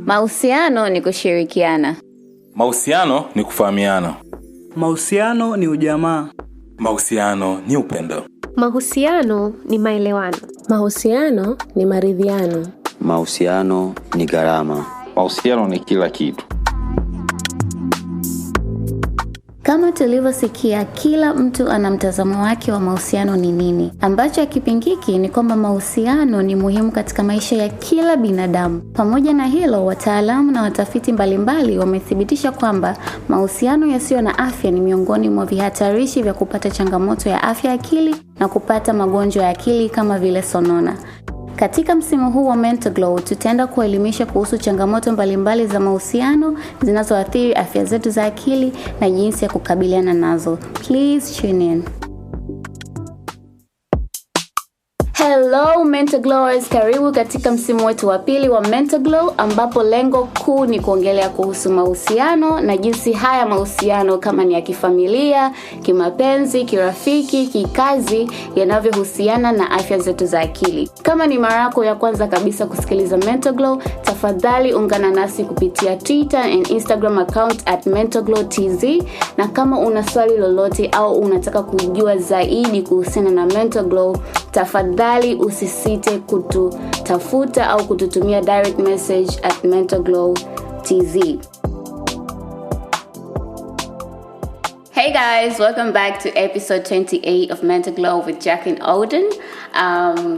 Mahusiano ni kushirikiana. Mahusiano ni kufahamiana. Mahusiano ni ujamaa. Mahusiano ni upendo. Mahusiano ni maelewano. Mahusiano ni maridhiano. Mahusiano ni gharama. Mahusiano ni kila kitu. Kama tulivyosikia, kila mtu ana mtazamo wake wa mahusiano ni nini. Ambacho hakipingiki ni kwamba mahusiano ni muhimu katika maisha ya kila binadamu. Pamoja na hilo, wataalamu na watafiti mbalimbali wamethibitisha kwamba mahusiano yasiyo na afya ni miongoni mwa vihatarishi vya kupata changamoto ya afya ya akili na kupata magonjwa ya akili kama vile sonona. Katika msimu huu wa Mental Glow, tutaenda kuelimisha kuhusu changamoto mbalimbali za mahusiano zinazoathiri afya zetu za akili na jinsi ya kukabiliana nazo. Please tune in. Hello Mental Glowers, karibu katika msimu wetu wa pili wa Mental Glow, ambapo lengo kuu ni kuongelea kuhusu mahusiano na jinsi haya mahusiano kama ni ya kifamilia, kimapenzi, kirafiki, kikazi yanavyohusiana na afya zetu za akili. Kama ni mara yako ya kwanza kabisa kusikiliza Mental Glow, tafadhali ungana nasi kupitia Twitter and Instagram account @mentalglowtz, na kama una swali lolote au unataka kujua zaidi kuhusiana na Mental Glow, tafadhali usisite kututafuta au kututumia direct message @mentalglowtz. Hey guys, welcome back to episode 28 of Mental Glow with Jack and Odin.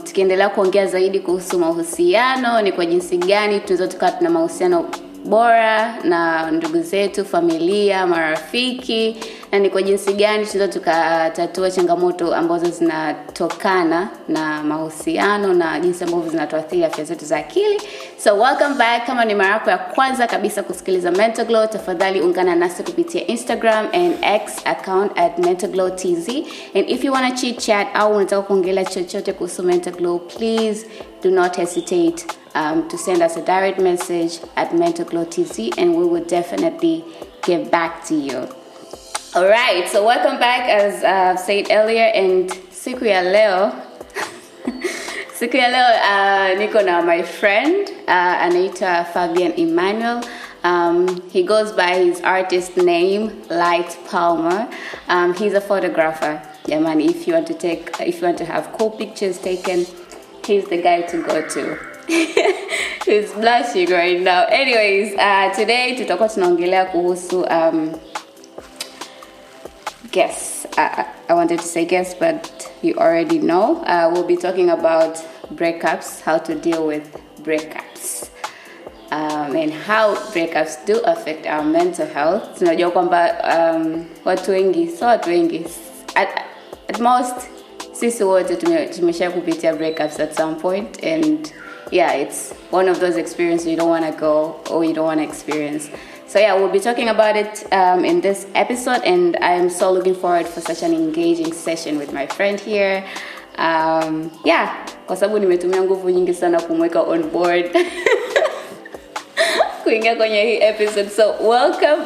Tukiendelea kuongea zaidi kuhusu mahusiano, ni kwa jinsi gani tunaweza tukawa tuna mahusiano bora na ndugu zetu, familia, marafiki, na ni kwa jinsi gani tunaweza tukatatua changamoto ambazo zinatokana na mahusiano na jinsi ambavyo zinatuathiri afya zetu za akili. So welcome back. Kama ni mara yako ya kwanza kabisa kusikiliza Mental Glow, tafadhali ungana nasi kupitia Instagram and X account @mentalglowtz. And if you want to chit chat au unataka kuongelea chochote kuhusu Mental Glow, please do not hesitate to send us a direct message @mentalglowtz, and we will definitely get back to you. Alright, so welcome back, as I've said earlier, and siku ya leo niko na my friend anaitwa Fabian Emmanuel. He goes by his artist name Light Palmer. He's a photographer. Yeah man, if you want to have cool pictures taken, he's the guy to go to. He's blushing right now. Anyways, today tutakuwa tunaongelea kuhusu guess. I wanted to say guess, but you already know. We'll be talking about breakups, how to deal with breakups, and how breakups do affect our mental health. Tunajua kwamba watu wengi at most sisi wote tumesha kupitia breakups at some point, and yeah, it's one of those experiences you don't want to go or you don't want to experience. So yeah, we'll be talking about it in this episode, and I'm so looking forward for such an engaging session with my friend here. Yeah, kwa sababu nimetumia nguvu nyingi sana kumweka on board kuingia kwenye hii episode. So welcome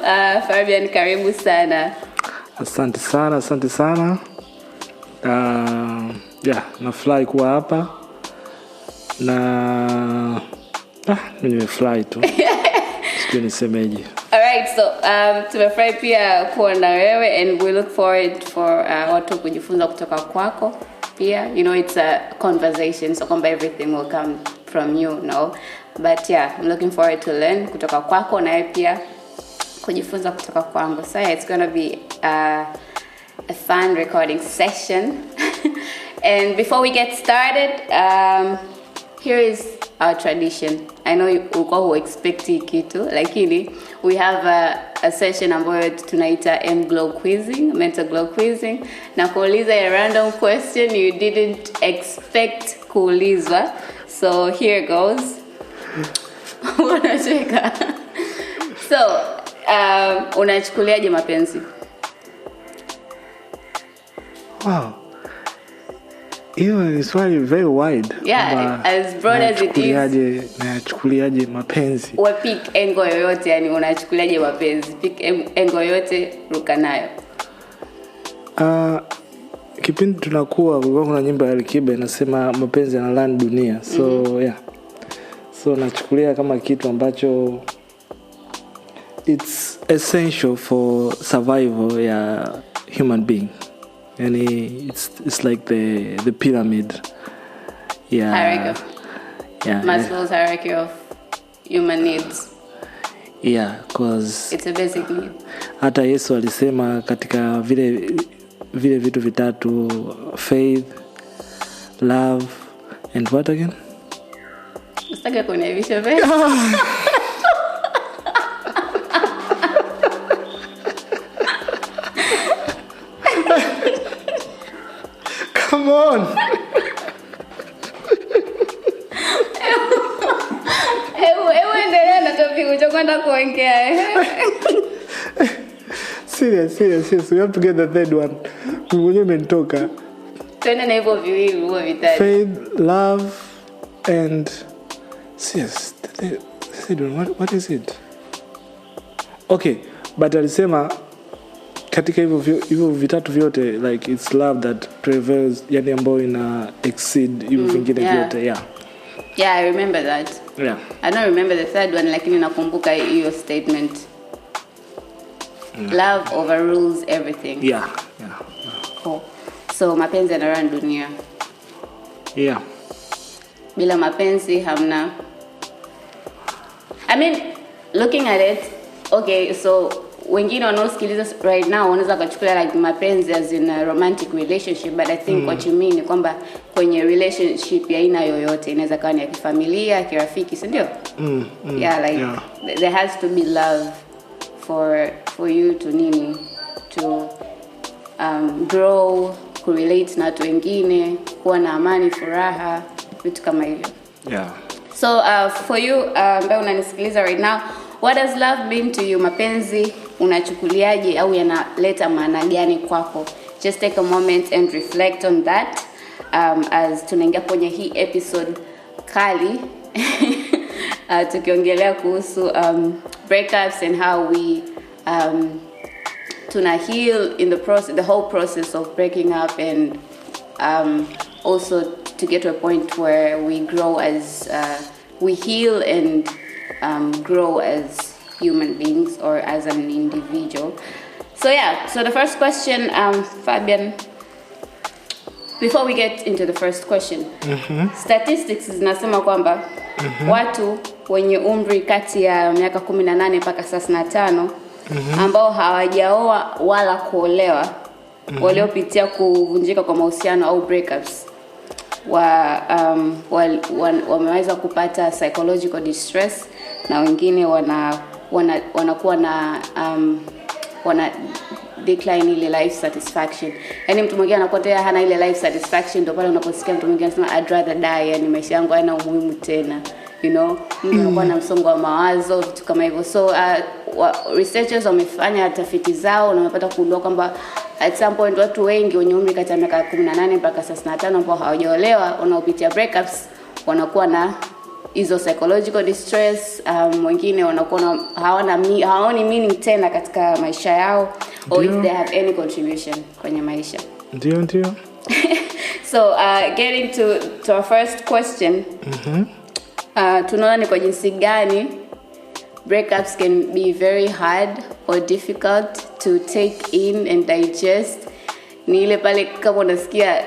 Fabian, karibu sana. Asante sana. Yeah, nafurahi kuwa hapa. Na nimefurahi tu. Sijui nisemeje. Alright, so tumefurahi pia kuwa na wewe, and we look forward for watu kujifunza kutoka kwako pia. You know, it's a conversation, so kwamba everything will come from you, no? But yeah, I'm looking forward to learn kutoka kwako na pia kujifunza kutoka kwangu. So yeah, it's going to be a fun recording session. And before we get started, here is our tradition. I know uko expecting kitu, lakini we have a session ambayo tunaita mental glow quizzing, na kuuliza a random question you didn't expect kuulizwa. So here goes. Unacheka. So, unachukuliaje mapenzi? Wow. Hiyo ni swali very wide. Yeah, as broad as it is. Nachukuliaje mapenzi? Wa pick engo yoyote, yani unachukuliaje mapenzi? Pick engo yoyote, ruka nayo. Kipindi tunakuwa kulikuwa kuna nyimbo ya Alikiba inasema mapenzi yanalani dunia. So yeah. So nachukulia kama kitu ambacho it's essential for survival ya human being. Yani it's like the pyramid. Yeah. Hierarchy. Yeah. Maslow's hierarchy of human needs. Yeah, cause It's a basic need. hata Yesu alisema katika vile vitu vitatu, faith, love and what again? Usitake kuniaibisha vile. Come on. Hebu endelea na topic uchokwenda kuongea. Serious. We have to get the third one. Mwenyewe mentoka. Twende na hivyo viwili huo vitatu. Faith, love and serious. What is it? Okay, but alisema katika hivyo vitatu vyote, like it's love that prevails, yani ambayo ina exceed hivyo vingine vyote. Yeah, I remember that. Yeah. I don't remember the third one, lakini nakumbuka hiyo statement. Love overrules everything. Yeah. Cool. So mapenzi yanarun dunia. Yeah. Bila mapenzi hamna. I mean, looking at it, okay, so wengine wanaosikiliza right now wanaweza kuchukulia like mapenzi as in a romantic relationship, but I think what you mean ni kwamba kwenye relationship ya aina yoyote inaweza kuwa ni ya kifamilia, kirafiki, si ndio? Yeah, like there has to be love for you to grow, kurelate na watu wengine, kuwa na amani, furaha, vitu kama hivyo. Yeah. So for you ambaye unanisikiliza right now, what does love mean to you? Mapenzi unachukuliaje au yanaleta maana gani kwako? Just take a moment and reflect on that as tunaingia kwenye hii episode kali tukiongelea kuhusu breakups and how we tuna heal in the whole process of breaking up, and also to get to a point where we grow as we heal and grow as human beings or as an individual. So the first question, Fabian, before we get into the first question, statistics zinasema kwamba watu wenye umri kati ya miaka 18 mpaka 35 ambao hawajaoa wala kuolewa, waliopitia kuvunjika kwa mahusiano au breakups, wameweza kupata psychological distress, na wengine wanakuwa na wana decline ile life satisfaction. Yani mtu mwingine anakuwa tayari hana ile life satisfaction, ndio pale unaposikia mtu mwingine anasema I'd rather die, yani maisha yangu hayana umuhimu tena, you know, mtu anakuwa na msongo wa mawazo, vitu kama hivyo. So researchers wamefanya tafiti zao na wamepata kugundua kwamba at some point watu wengi wenye umri kati ya miaka 18 mpaka 35 ambao hawajaolewa wanaopitia breakups wanakuwa na hizo psychological distress, wengine wanakuwa hawaoni meaning tena katika maisha yao, or if they have any contribution kwenye maisha. Ndio. So getting to our first question, tunaona ni kwa jinsi gani breakups can be very hard or difficult to take in and digest. Ni ile pale kama unasikia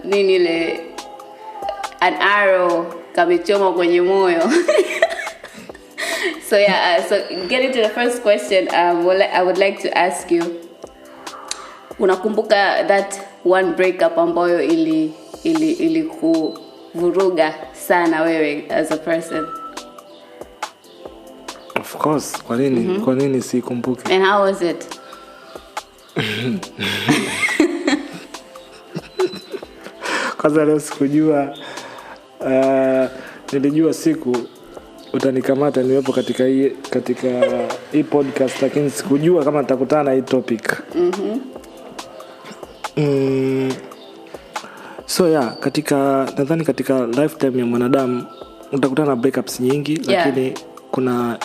nini ile an arrow kamechoma kwenye moyo. So so getting to the first question, I would like to ask you, unakumbuka that one breakup ambayo ili kuvuruga sana wewe as a person? Of course, kwa nini sikumbuke? And how was it? Kwanza leo sikujua, nilijua siku utanikamata niwepo katika hii podcast, lakini sikujua kama nitakutana na hii topic. So nadhani katika lifetime ya mwanadamu utakutana na breakups nyingi, lakini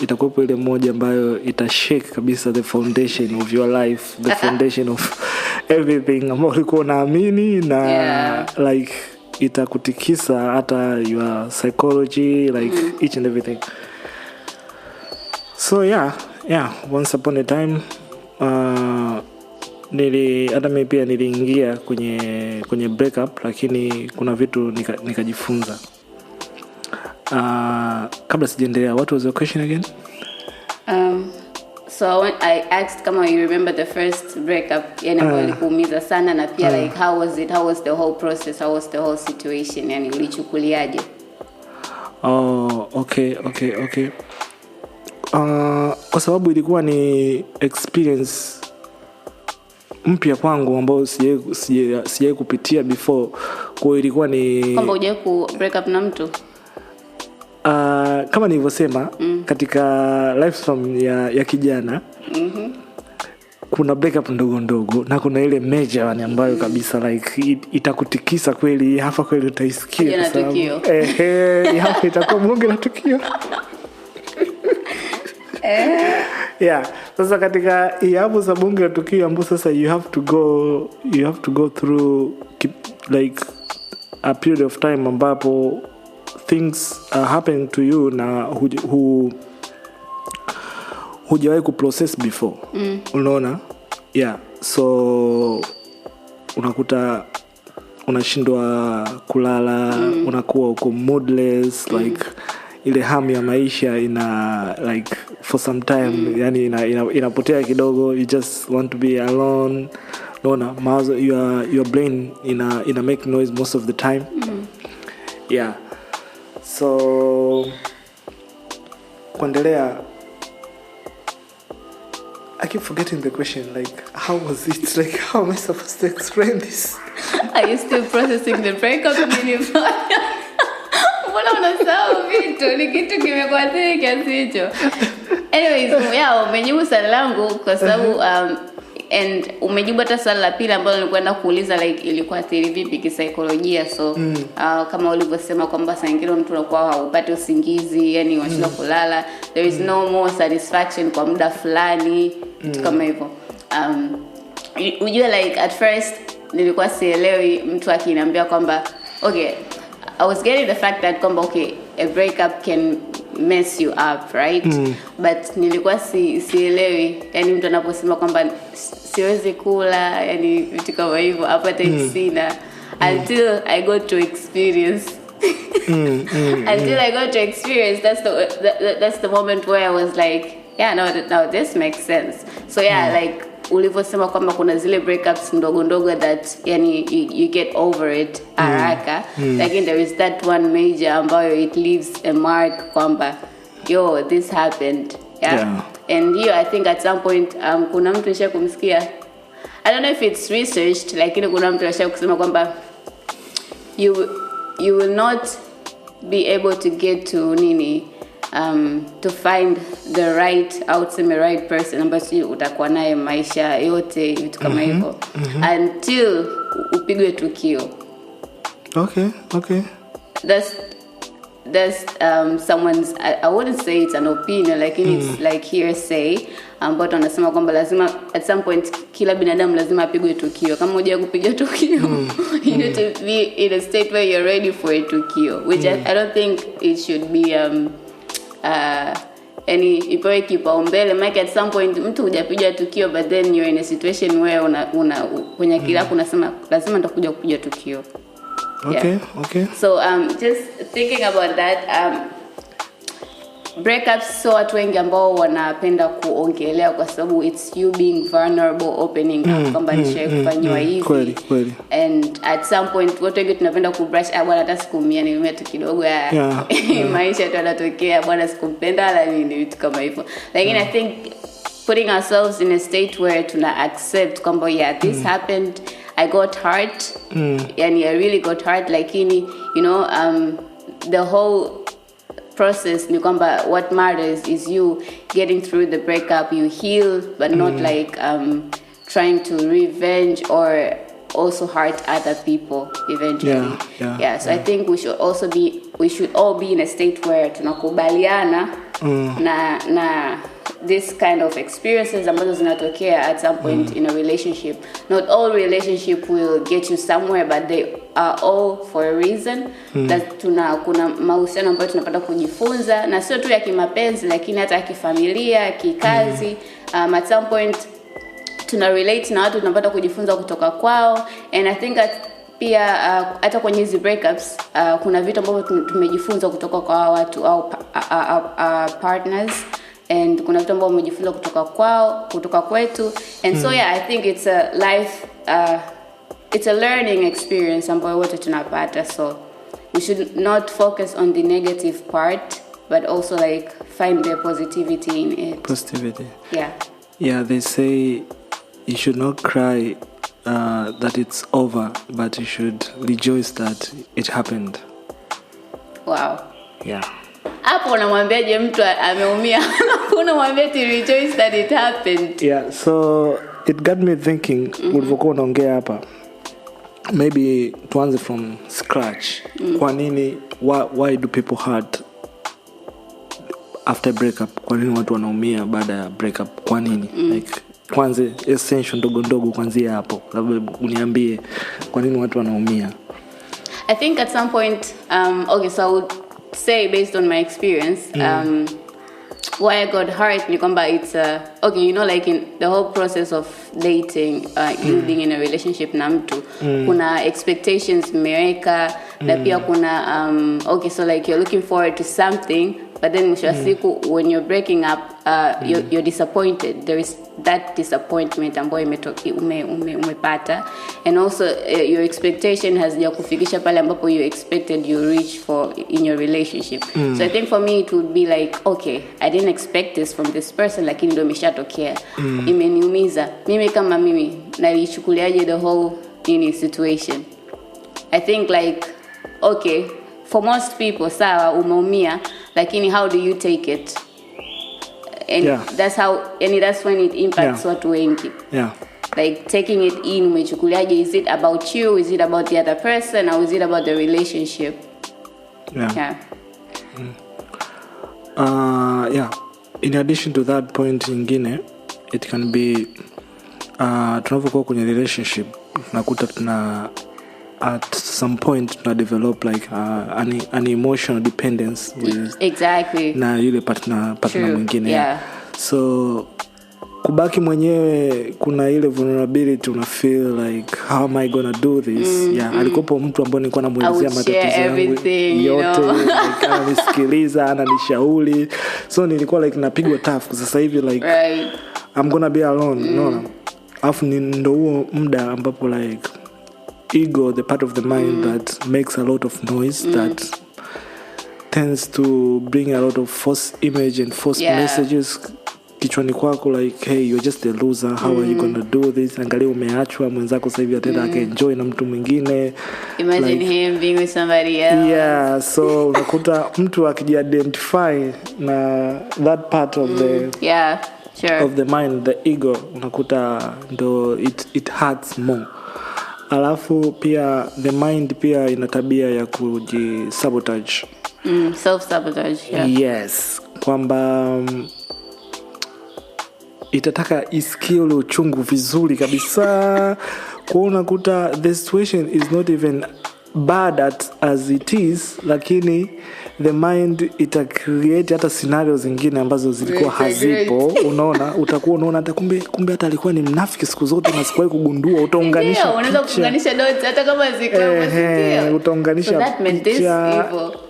itakuwepo ile moja ambayo itashake kabisa the foundation of your life, the foundation of everything ambayo ulikuwa unaamini na like itakutikisa hata your psychology, like each and everything. So yeah, once upon a time hata mimi pia niliingia kwenye breakup, lakini kuna vitu nikajifunza. Kabla sijaendelea, what was your question again? So I asked kama you remember the first breakup ambayo ilikuumiza sana, na pia like how was it, how was the whole process, how was the whole situation, yani ulichukuliaje? Okay. Kwa sababu ilikuwa ni experience mpya kwangu ambao sijai kupitia before, kwa ilikuwa ni kwamba uje ku break up na mtu. Kama nilivyosema katika lifespan ya kijana, kuna breakup ndogo na kuna ile major yani ambayo kabisa like itakutikisa kweli, hapa kweli utaisikia kwa sababu hapa itakuwa mwonge na tukio. Sasa katika hapo sabunge la tukio ambapo sasa you have to go through like a period of time ambapo things are happening to you na hujawahi kuprocess before. Unaona? So unakuta unashindwa kulala, unakuwa uko moodless, like ile hamu ya maisha ina like for some time yani inapotea kidogo, you just want to be alone. Unaona? Mawazo, your brain ina make noise most of the time. So kuendelea, I keep forgetting the question, like how was it, like how am I supposed to explain this? Are you still processing the breakup? Mbona unasahau vitu, ni kitu kimekuathiri kiasi hicho? Anyways, umejibu swali langu kwa sababu and umejibu hata swali la pili ambalo nilikwenda kuuliza like ilikuathiri vipi kisaikolojia. So kama ulivyosema kwamba saa nyingine mtu anakuwa haupati usingizi, yani unashindwa kulala, there is no more satisfaction kwa muda fulani, kama hivyo. Ujue like at first nilikuwa sielewi mtu akiniambia kwamba okay, I was getting the fact that kwamba okay, a breakup can mess you up, right? But nilikuwa sielewi yani mtu anaposema kwamba siwezi kula, yani vitu kama hivyo appetite sina, until I got to experience until I got to experience, that's the moment where I was like now this makes sense. So like ulivyosema kwamba kuna zile breakups ndogo that yani you get over it haraka, like there is that one major ambayo it leaves a mark kwamba this happened. And I think at some point kuna mtu nisha kumsikia, I don't know if it's researched, lakini kuna mtu nisha kusema kwamba you will not be able to get to to find the right person ambaye utakuwa naye maisha yote, vitu kama hivyo, until upigwe tukio. Okay. That's someone's, I wouldn't say it's an opinion, like it's like hearsay, but wanasema kwamba lazima at some point kila binadamu lazima apigwe tukio. Kama unajua kupiga tukio, you need to be in a state where you're ready for a tukio, which I don't think it should be any ipewe kipaumbele. Like at some point mtu hujapiga tukio, but then you're in a situation where una kwenye kila unasema lazima nitakuja kupiga tukio. Okay. So just thinking about that, breakups, so watu wengi ambao wanapenda kuongelea kwa sababu it's you being vulnerable, opening up kwamba nishawahi kufanywa hivi. Kweli. And at some point watu wengi tunapenda kubrush bwana hata sikumia nimeumia tu kidogo maisha tu yanatokea bwana sikumpenda wala nini, vitu kama hivyo. Like I think putting ourselves in a state where tuna accept kwamba this happened, I got hurt, and I really got hurt, lakini the whole process ni kwamba what matters is you getting through the breakup, you heal, but not like trying to revenge or also hurt other people eventually. So I think we should all be in a state where tunakubaliana na this kind of experiences ambazo zinatokea at some point in a relationship. Not all relationship will get you somewhere, but they are all for a reason. That kuna mahusiano ambayo tunapata kujifunza, na sio tu ya kimapenzi lakini hata ya kifamilia, kikazi. At some point tuna relate na watu, tunapata kujifunza kutoka kwao. And I think that pia hata kwenye hizi breakups kuna vitu ambavyo tumejifunza kutoka kwa watu au partners, and kuna vitu ambavyo tumejifunza kutoka kwetu. And so I think it's a life it's a learning experience ambayo wote tunapata. So we should not focus on the negative part, but also like find the positivity in it. Positivity. Yeah, they say you should not cry that it's over, but you should rejoice that it happened. Wow. Yeah. Hapo unamwambiaje mtu ameumia? Unamwambia to rejoice that it happened. Yeah, so it got me thinking, ulivyokuwa unaongea hapa, maybe tuanze from scratch. Kwa nini, why do people hurt after breakup? Kwa nini watu wanaumia baada ya breakup? Kwa nini? Like kwanza essential ndogo kwanzia hapo, labda uniambie kwa nini watu wanaumia. I think at some point okay, so I would say based on my experience why I got hurt ni kwamba it's okay, you know, like in the whole process of dating, you being in a relationship na mtu, kuna expectations mmeweka, na pia kuna okay, so like you're looking forward to something, but then mwisho wa siku when you're breaking up you're disappointed. There is that disappointment ambayo umepata, and also your expectation hazijakufikisha pale ambapo you expected you reach for in your relationship. So I think for me it would be like, okay, I didn't expect this from this person, lakini ndio imeshatokea. Imeniumiza. Mimi kama mimi nalichukuliaje the whole situation? I think like, okay, for most people sawa umeumia, lakini how do you take it? And that's when it impacts watu wengi. Like taking it in, umechukuliaje? Is it about you? Is it about the other person? Or is it about the relationship? In addition to that point ingine, it can be tunavyokuwa kwenye relationship nakuta tuna at some point tuna develop like an emotional dependence with na yule partner mwingine. So kubaki mwenyewe kuna ile vulnerability, una feel like how am I gonna do this. Alikopo mtu ambaye nilikuwa namuelezea matatizo yangu yote, like ananisikiliza, ananishauri, so nilikuwa like napigwa tough. Sasa hivi like I'm gonna be alone, no. Afu ndo huo muda ambapo like ego, the part of the mind that makes a lot of noise, that tends to bring a lot of false image and false messages kichwani kwako, like hey, you're just a loser, how are you gonna do this? Angalia umeachwa, mwenzako sasa hivi ataenda akaenjoy na mtu mwingine. Imagine like, him being with somebody else. So unakuta mtu akijidentify na that part of the of the mind, the ego, unakuta ndo it hurts more. Alafu pia the mind pia ina tabia ya kujisabotage, self-sabotage. Yes, kwamba itataka isikie ule uchungu vizuri kabisa. Kwa unakuta the situation is not even bad as it is, lakini the mind ita create hata scenarios zingine ambazo zilikuwa hazipo. Unaona, utakuwa unaona hata kumbe hata alikuwa ni mnafiki siku zote na sikuwahi kugundua. Utaunganisha, unaweza kuunganisha dots hata kama ziko utaunganisha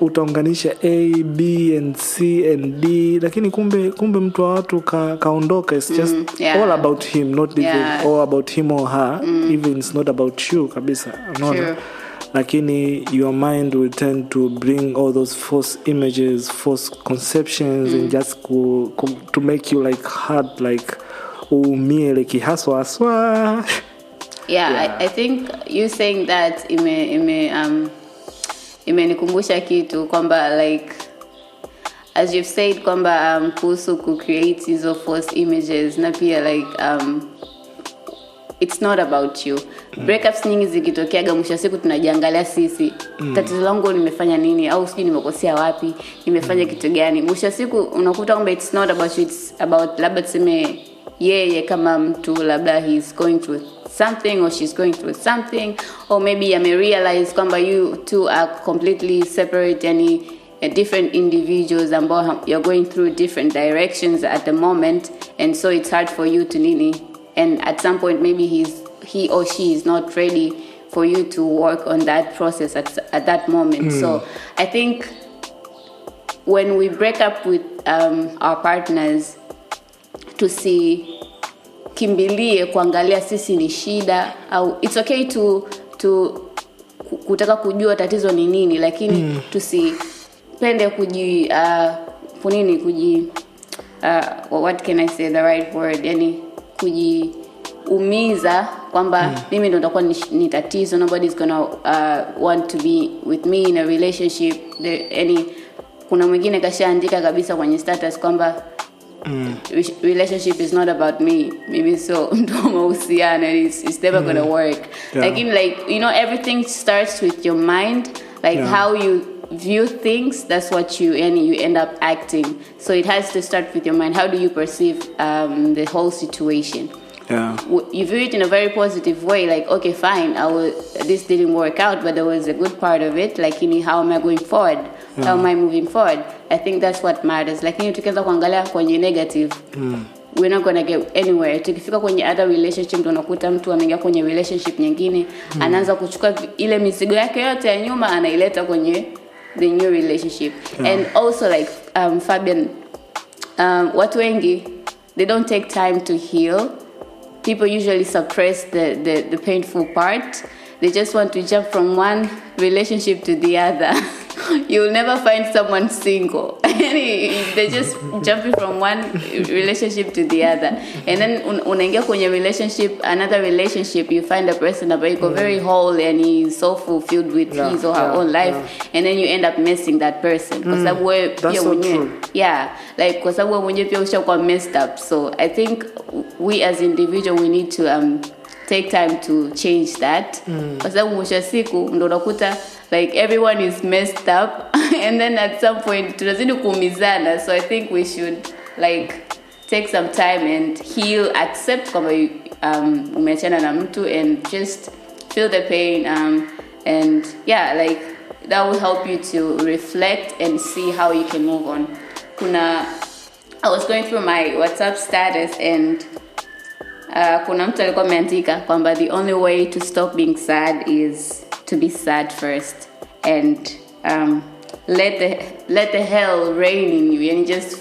utaunganisha A, B and C and D, lakini kumbe mtu wa watu kaondoka. It's just all about him, not even all about him or her. Even it's not about you kabisa. Unaona? Lakini your mind will tend to bring all those false images, false conceptions, and just to make you like hard, like umie like haswa. I think you saying that imenikumbusha kitu kwamba like as you've said kwamba kuhusu create hizo false images, na pia like it's not about you. Breakups nyingi zikitokeaga mwisho wa siku tunajiangalia sisi. Tatizo langu nimefanya nini, au sijui nimekosea wapi, nimefanya kitu gani. Mwisho wa siku unakuta kwamba it's not about you, it's about labda tuseme yeye kama mtu labda he's going through something, or she's going through something, or maybe I may realize kwamba you two are completely separate and different individuals ambao you're going through different directions at the moment, and so it's hard for you to nini, and at some point maybe he or she is not ready for you to work on that process at that moment. So I think when we break up with our partners, tusikimbilie kuangalia sisi ni shida, au it's okay to kutaka kujua tatizo ni nini, lakini tusipende what can I say the right word, yani kujiumiza kwamba mimi ndo nitakuwa ni tatizo, nobody's gonna want to be with me in a relationship. Kuna mwingine kashaandika kabisa kwenye status kwamba relationship is not about me, maybe so ndo mahusiano, it's never gonna work. Like everything starts with your mind, like how you view things, that's what you end up acting. So it has to start with your mind. How do you perceive the whole situation? You view it in a very positive way, like, okay, fine, this didn't work out, but there was a good part of it, like, how am I going forward? How am I moving forward? I think that's what matters. Like, tukianza kuangalia kwenye negative, we're not gonna get anywhere. Tukifika kwenye other relationship, tunakuta mtu ameingia kwenye relationship nyingine, anaanza kuchukua ile mizigo yake yote ya nyuma anaileta kwenye the new relationship. And also, like Fabian, watu wengi, they don't take time to heal. People usually suppress the painful part. They just want to jump from one relationship to the other. You'll never find someone single. They're just jumping from one relationship to the other. And then unaingia kwenye another relationship, you find a person that is very whole and he's so fulfilled with his or her own life. And then you end up missing that person. That's so true. Yeah, like kwa sababu mwenye pia ushakuwa messed up. So I think we as individuals, we need to take time to change that. Kwa sababu mwisho siku ndo unakuta like everyone is messed up and then at some point tunazidi kuumizana. So I think we should like take some time and heal, accept kwamba umeachana na mtu, and just feel the pain, and like that will help you to reflect and see how you can move on. I was going through my WhatsApp status and kuna mtu alikuwa ameandika kwamba the only way to stop being sad is to be sad first, and let the hell reign in you, and just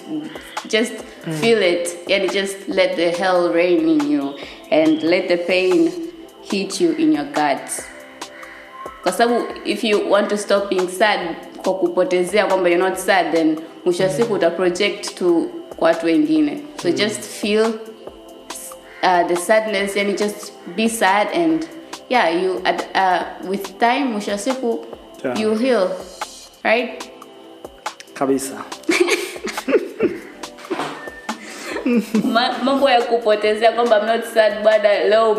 feel it, and just let the hell reign in you, and let the pain hit you in your guts. Kwa sababu if you want to stop being sad kwa kupotezea kwamba you're not sad, then mwisho siku uta project to kwa watu wengine. So just feel the sadness, and just be sad, and you with time mwisho siku you heal, right? Kabisa. Mambo ya kupotezea kwamba I'm not sad, bada leo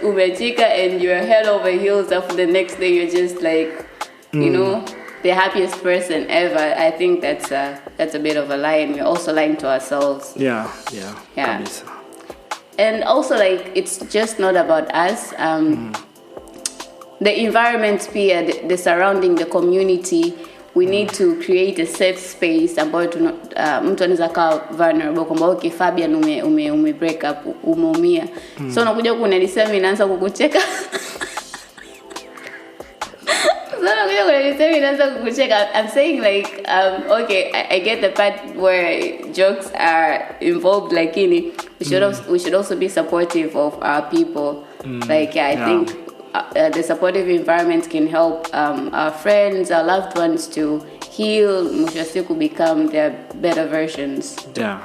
umeachika and you're head over heels, after the next day you're just like the happiest person ever. I think that's a bit of a lie, and we're also lying to ourselves. Yeah. Kabisa. And also, like, it's just not about us. The environment, the surrounding, the community, we need to create a safe space about mtu anaweza kuwa vulnerable kwamba okay, Fabian ume break up, umeumia. So unakuja kunanisema inaanza kukucheka. I'm saying like okay, I get the part where jokes are involved, like we should also be supportive of our people. I think the supportive environment can help our friends, our loved ones to heal, mwisho siku become their better versions. Yeah.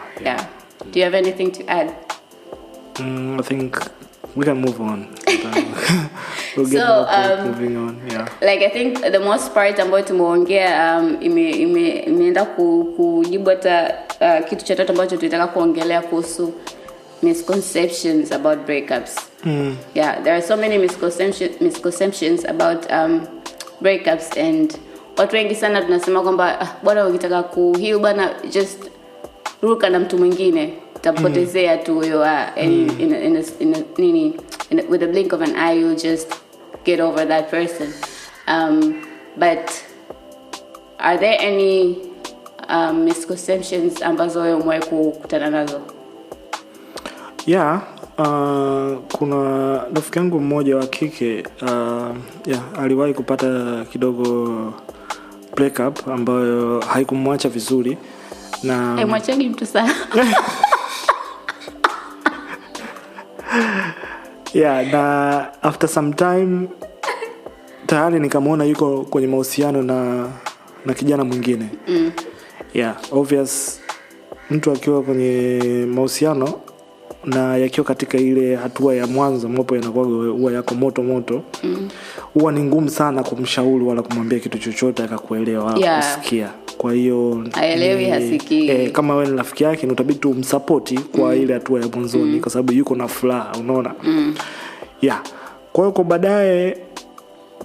Do you have anything to add? I think we can move on. We'll get moving on. Yeah. Like I think the most part ambayo tumeongea imeenda kujibu hata kitu cha tatu ambacho tunataka kuongelea kuhusu misconceptions about breakups. Yeah, there are so many misconceptions about breakups, and watu wengi sana tunasema kwamba bwana ukitaka kuheal bana just ruka na mtu mwingine, tapotezea tu huyo with a blink of an eye you'll just get over that person. But are there any misconceptions ambazo wewe umewahi kukutana nazo? Yeah, kuna rafiki yangu mmoja wa kike aliwahi kupata kidogo break up ambayo haikumwacha vizuri na mwacheni mtu sana. Yeah, na after some time tayari nikamwona yuko kwenye mahusiano na kijana mwingine. Yeah, obvious mtu akiwa kwenye mahusiano na yakiwa katika ile hatua ya mwanzo ambapo yanakuwa huwa yako moto huwa ni ngumu sana kumshauri wala kumwambia kitu chochote akakuelewa wala kusikia. Kwa hiyo haelewi, hasikii. Kama wewe ni rafiki yake utabidi tu umsupport kwa ile hatua ya mwanzoni kwa sababu yuko na furaha, unaona. Yeah. Kwa hiyo baadaye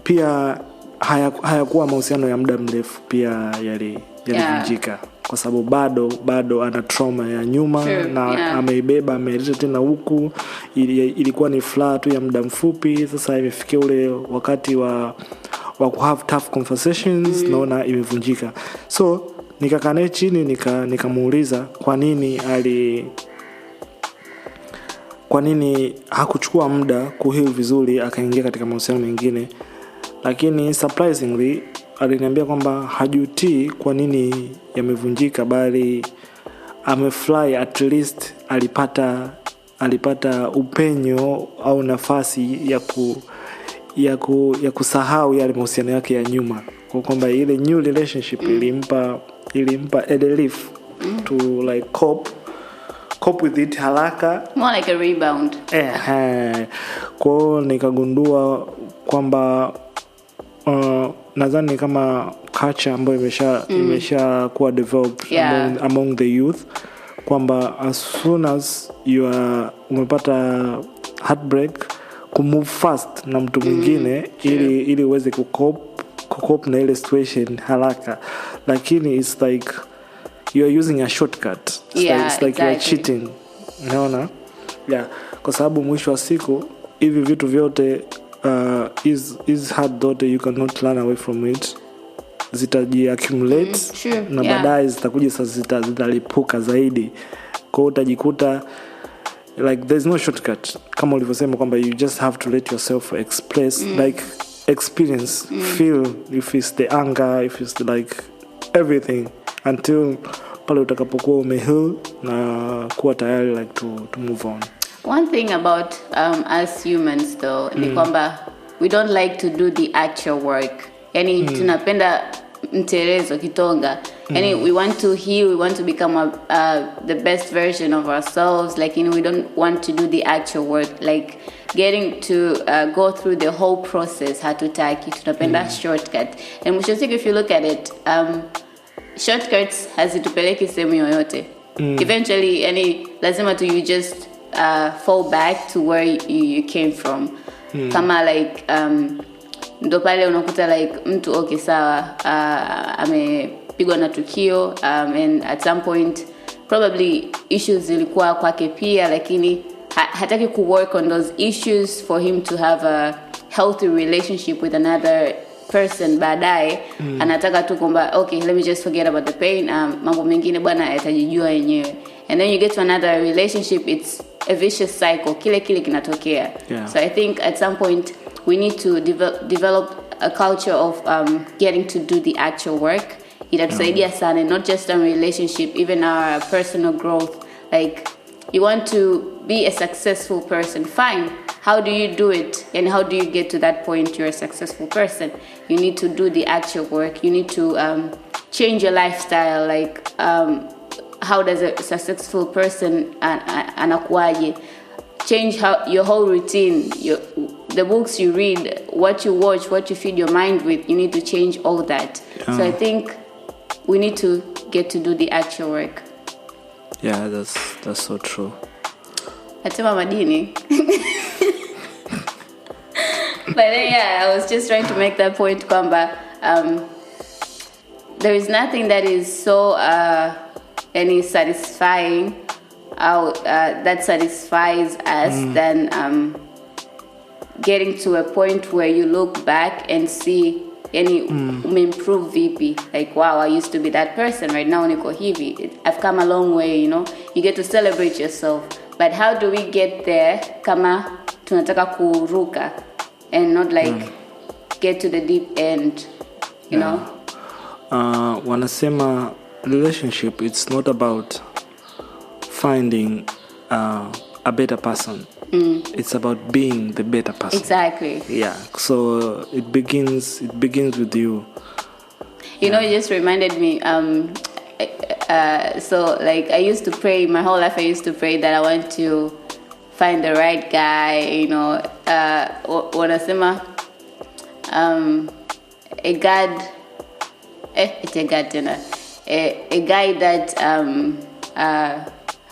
pia hayakuwa mahusiano ya muda mrefu, pia yalivunjika kwa sababu bado ana trauma ya nyuma ameibeba ameleta tena huku. Ilikuwa ni furaha tu ya muda mfupi, sasa imefikia ule wakati wa ku have tough conversations, naona imevunjika. So nikakaa naye chini nikamuuliza kwa nini hakuchukua muda kuheal vizuri akaingia katika mahusiano mengine. Lakini surprisingly aliniambia kwamba hajutii kwa nini yamevunjika, bali amefly at least alipata upenyo au nafasi ya kusahau yale mahusiano yake ya nyuma, kwa kwamba ile new relationship ilimpa a relief to like cope with it haraka, more like a rebound. Kwa hiyo nikagundua kwamba nadhani kama culture ambayo imesha kuwa developed among the youth, kwamba as soon as you are umepata heartbreak kumove fast na mtu mwingine ili uweze kucope na ile situation haraka. Lakini it's like you are using a shortcut. It's like you are cheating, unaona. Kwa sababu mwisho wa siku hivi vitu vyote is hard though you cannot run away from it, zitaji accumulate na baadaye zitakuja sasa zitalipuka zaidi. Kwa hiyo utajikuta like there's no shortcut, kama ulivyosema kwamba you just have to let yourself express like experience feel if it's the anger, if it's like everything until pale utakapokuwa umeheal na kuwa tayari like to move on. One thing about us humans though ni kwamba we don't like to do the actual work. Yani tunapenda mterezo kitonga. Yani we want to heal, we want to become the best version of ourselves, like we don't want to do the actual work, like getting to go through the whole process. Hatutaki, tunapenda shortcut. And mwisho siku if you look at it, shortcuts hazitupeleki sehemu yoyote. Eventually yani lazima tu you just fall back to where you came from. Kama like ndo pale unakuta like mtu okay sawa amepigwa na tukio and at some point probably issues zilikuwa kwake pia, lakini hataki ku work on those issues for him to have a healthy relationship with another person. Baadaye anataka tu kwamba okay let me just forget about the pain, mambo mengine bwana yatajijua yenyewe. And then you get to another relationship, it's a vicious cycle, kile kinatokea. So I think at some point we need to develop a culture of getting to do the actual work. Itatusaidia sana, not just a relationship, even our personal growth. Like you want to be a successful person, fine. How do you do it, and how do you get to that point you're a successful person? You need to do the actual work. You need to change your lifestyle. Like how does a successful person anakuaje? Change your whole routine, the books you read, what you watch, what you feed your mind with. You need to change all that. So I think we need to get to do the actual work. Yeah, that's so true. Atema madini. But then I was just trying to make that point kwamba there is nothing that is so any satisfying that satisfies us than getting to a point where you look back and see any umeimprove vipi, like wow, I used to be that person, right now niko hivi, I've come a long way, you know. You get to celebrate yourself, but how do we get there kama tunataka kuruka and not like get to the deep end, you know? Wanasema relationship, it's not about finding a better person. It's about being the better person. Exactly. Yeah. So it begins with you. You know, it just reminded me. So like I used to pray my whole life. I used to pray that I want to find the right guy. You know, wanasema a God. It's a God, you know, a guy that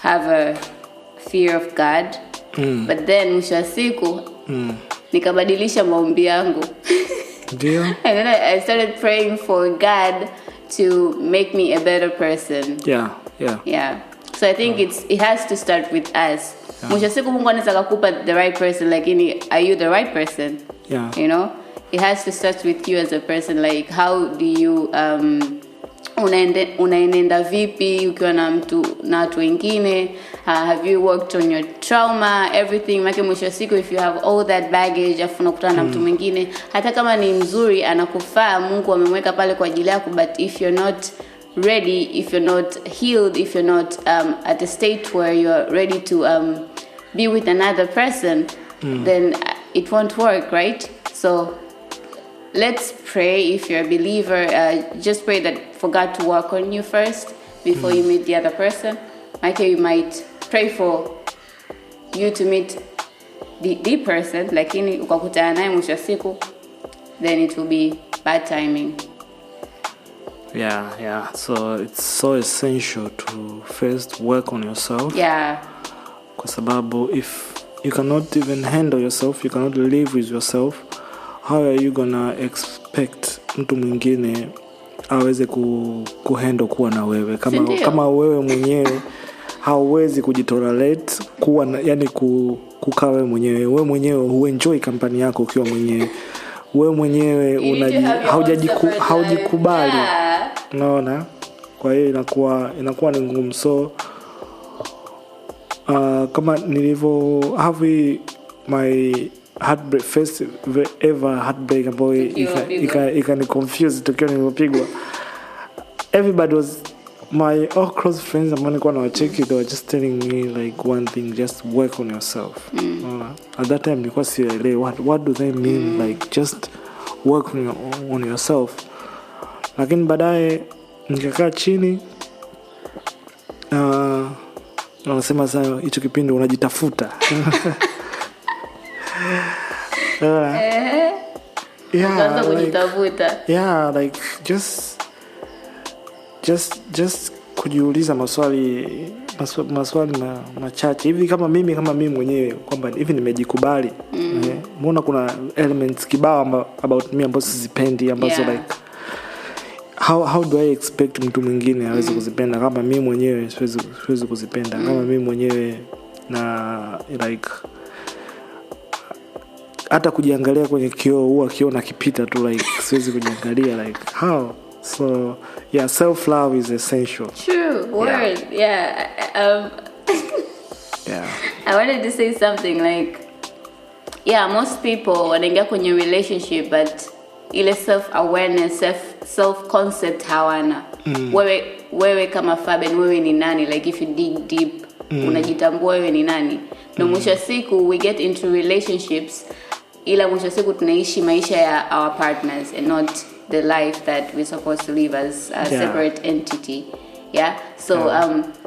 have a fear of God. But then mwisho wa siku nikabadilisha maombi yangu. Ndio. And then I started praying for God to make me a better person. Yeah. So I think it has to start with us. Mwisho wa siku Mungu anaweza kukupa the right person, lakini are you the right person? Yeah. You know, it has to start with you as a person. Like how do you unaenenda vipi ukiwa na watu wengine? Have you worked on your trauma, everything? Make mwisho wa siku if you have all that baggage afu unakutana na mtu mwingine, hata kama ni mzuri anakufaa, Mungu amemweka pale kwa ajili yako, but if you're not ready, if you're not healed, if you're not at a state where you're ready to be with another person, then it won't work, right? So let's pray. If you're a believer, just pray that for God to work on you first before you meet the other person. Okay, you might pray for you to meet the person, lakini ukakutana naye mwisho wa siku, then it will be bad timing. Yeah. So it's so essential to first work on yourself. Yeah. Kwa sababu if you cannot even handle yourself, you cannot live with yourself, how are you gonna expect mtu mwingine aweze kuhandle kuwa na wewe kama wewe mwenyewe hauwezi kujitolerate kuwa yani kukaa wewe mwenyewe. Wewe mwenyewe huenjoy kampani yako ukiwa mwenyewe. Wewe mwenyewe haujikubali. Unaona? Kwa hiyo inakuwa ni ngumu. So kama nilivyo have my heartbreak, first ever heartbreak ambayo ikani confuse tukiwa nilipigwa. Everybody was my all close friends ambao nilikuwa nawacheki, they were just telling me like one thing, just work on yourself. At that time nilikuwa sielewi what do they mean, like just work on yourself. Lakini baadaye nikakaa chini wanasema sasa hicho kipindi unajitafuta. Yeah, like just kujiuliza maswali machache hivi, kama mimi mwenyewe kwamba hivi nimejikubali. Mbona kuna elements kibao about me ambazo sizipendi, ambazo like how do I expect mtu mwingine aweze kuzipenda kama mimi mwenyewe siwezi kuzipenda, kama mimi mwenyewe na like hata kujiangalia kwenye kioo huwa kioo nakipita tu, like siwezi kujiangalia, like how. So yeah, self love is essential. True word. Yeah. Yeah. I wanted to say something like, yeah, most people wanaingia kwenye relationship but ile self awareness, self concept hawana. Wewe kama Fabian, wewe ni nani? Like if you dig deep, unajitambua wewe ni nani? Na mwisho siku we get into relationships, ila mwisho siku tunaishi maisha ya our partners and not the life that we're supposed to live as a separate entity. Yeah. So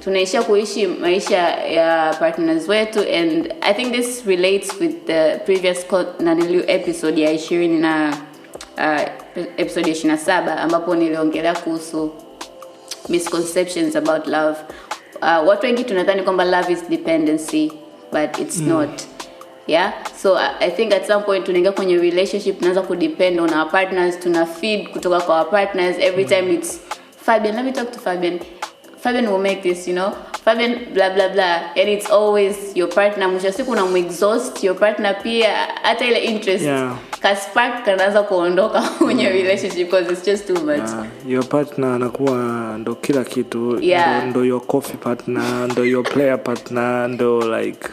tunaisha kuishi maisha ya partners wetu, and I think this relates with the previous episode ya 20 na episode ya 27 ambapo niliongelea kuhusu misconceptions about love. Watu wengi tunadhani kwamba love is dependency, but it's not. Yeah. So I think at some point tunaingia kwenye relationship, tunaanza kudepend on our partners, tuna feed kutoka kwa our partners every time it's Fabian, let me talk to Fabian. Fabian will make this, Fabian blah blah blah, and it's always your partner. Mwisho siku exhaust your partner pia, hata ile interest kaspark kanaanza kuondoka kwenye relationship because it's just too much. Your partner anakuwa ndo kila kitu, ndo your coffee partner, ndo your player partner, ndo like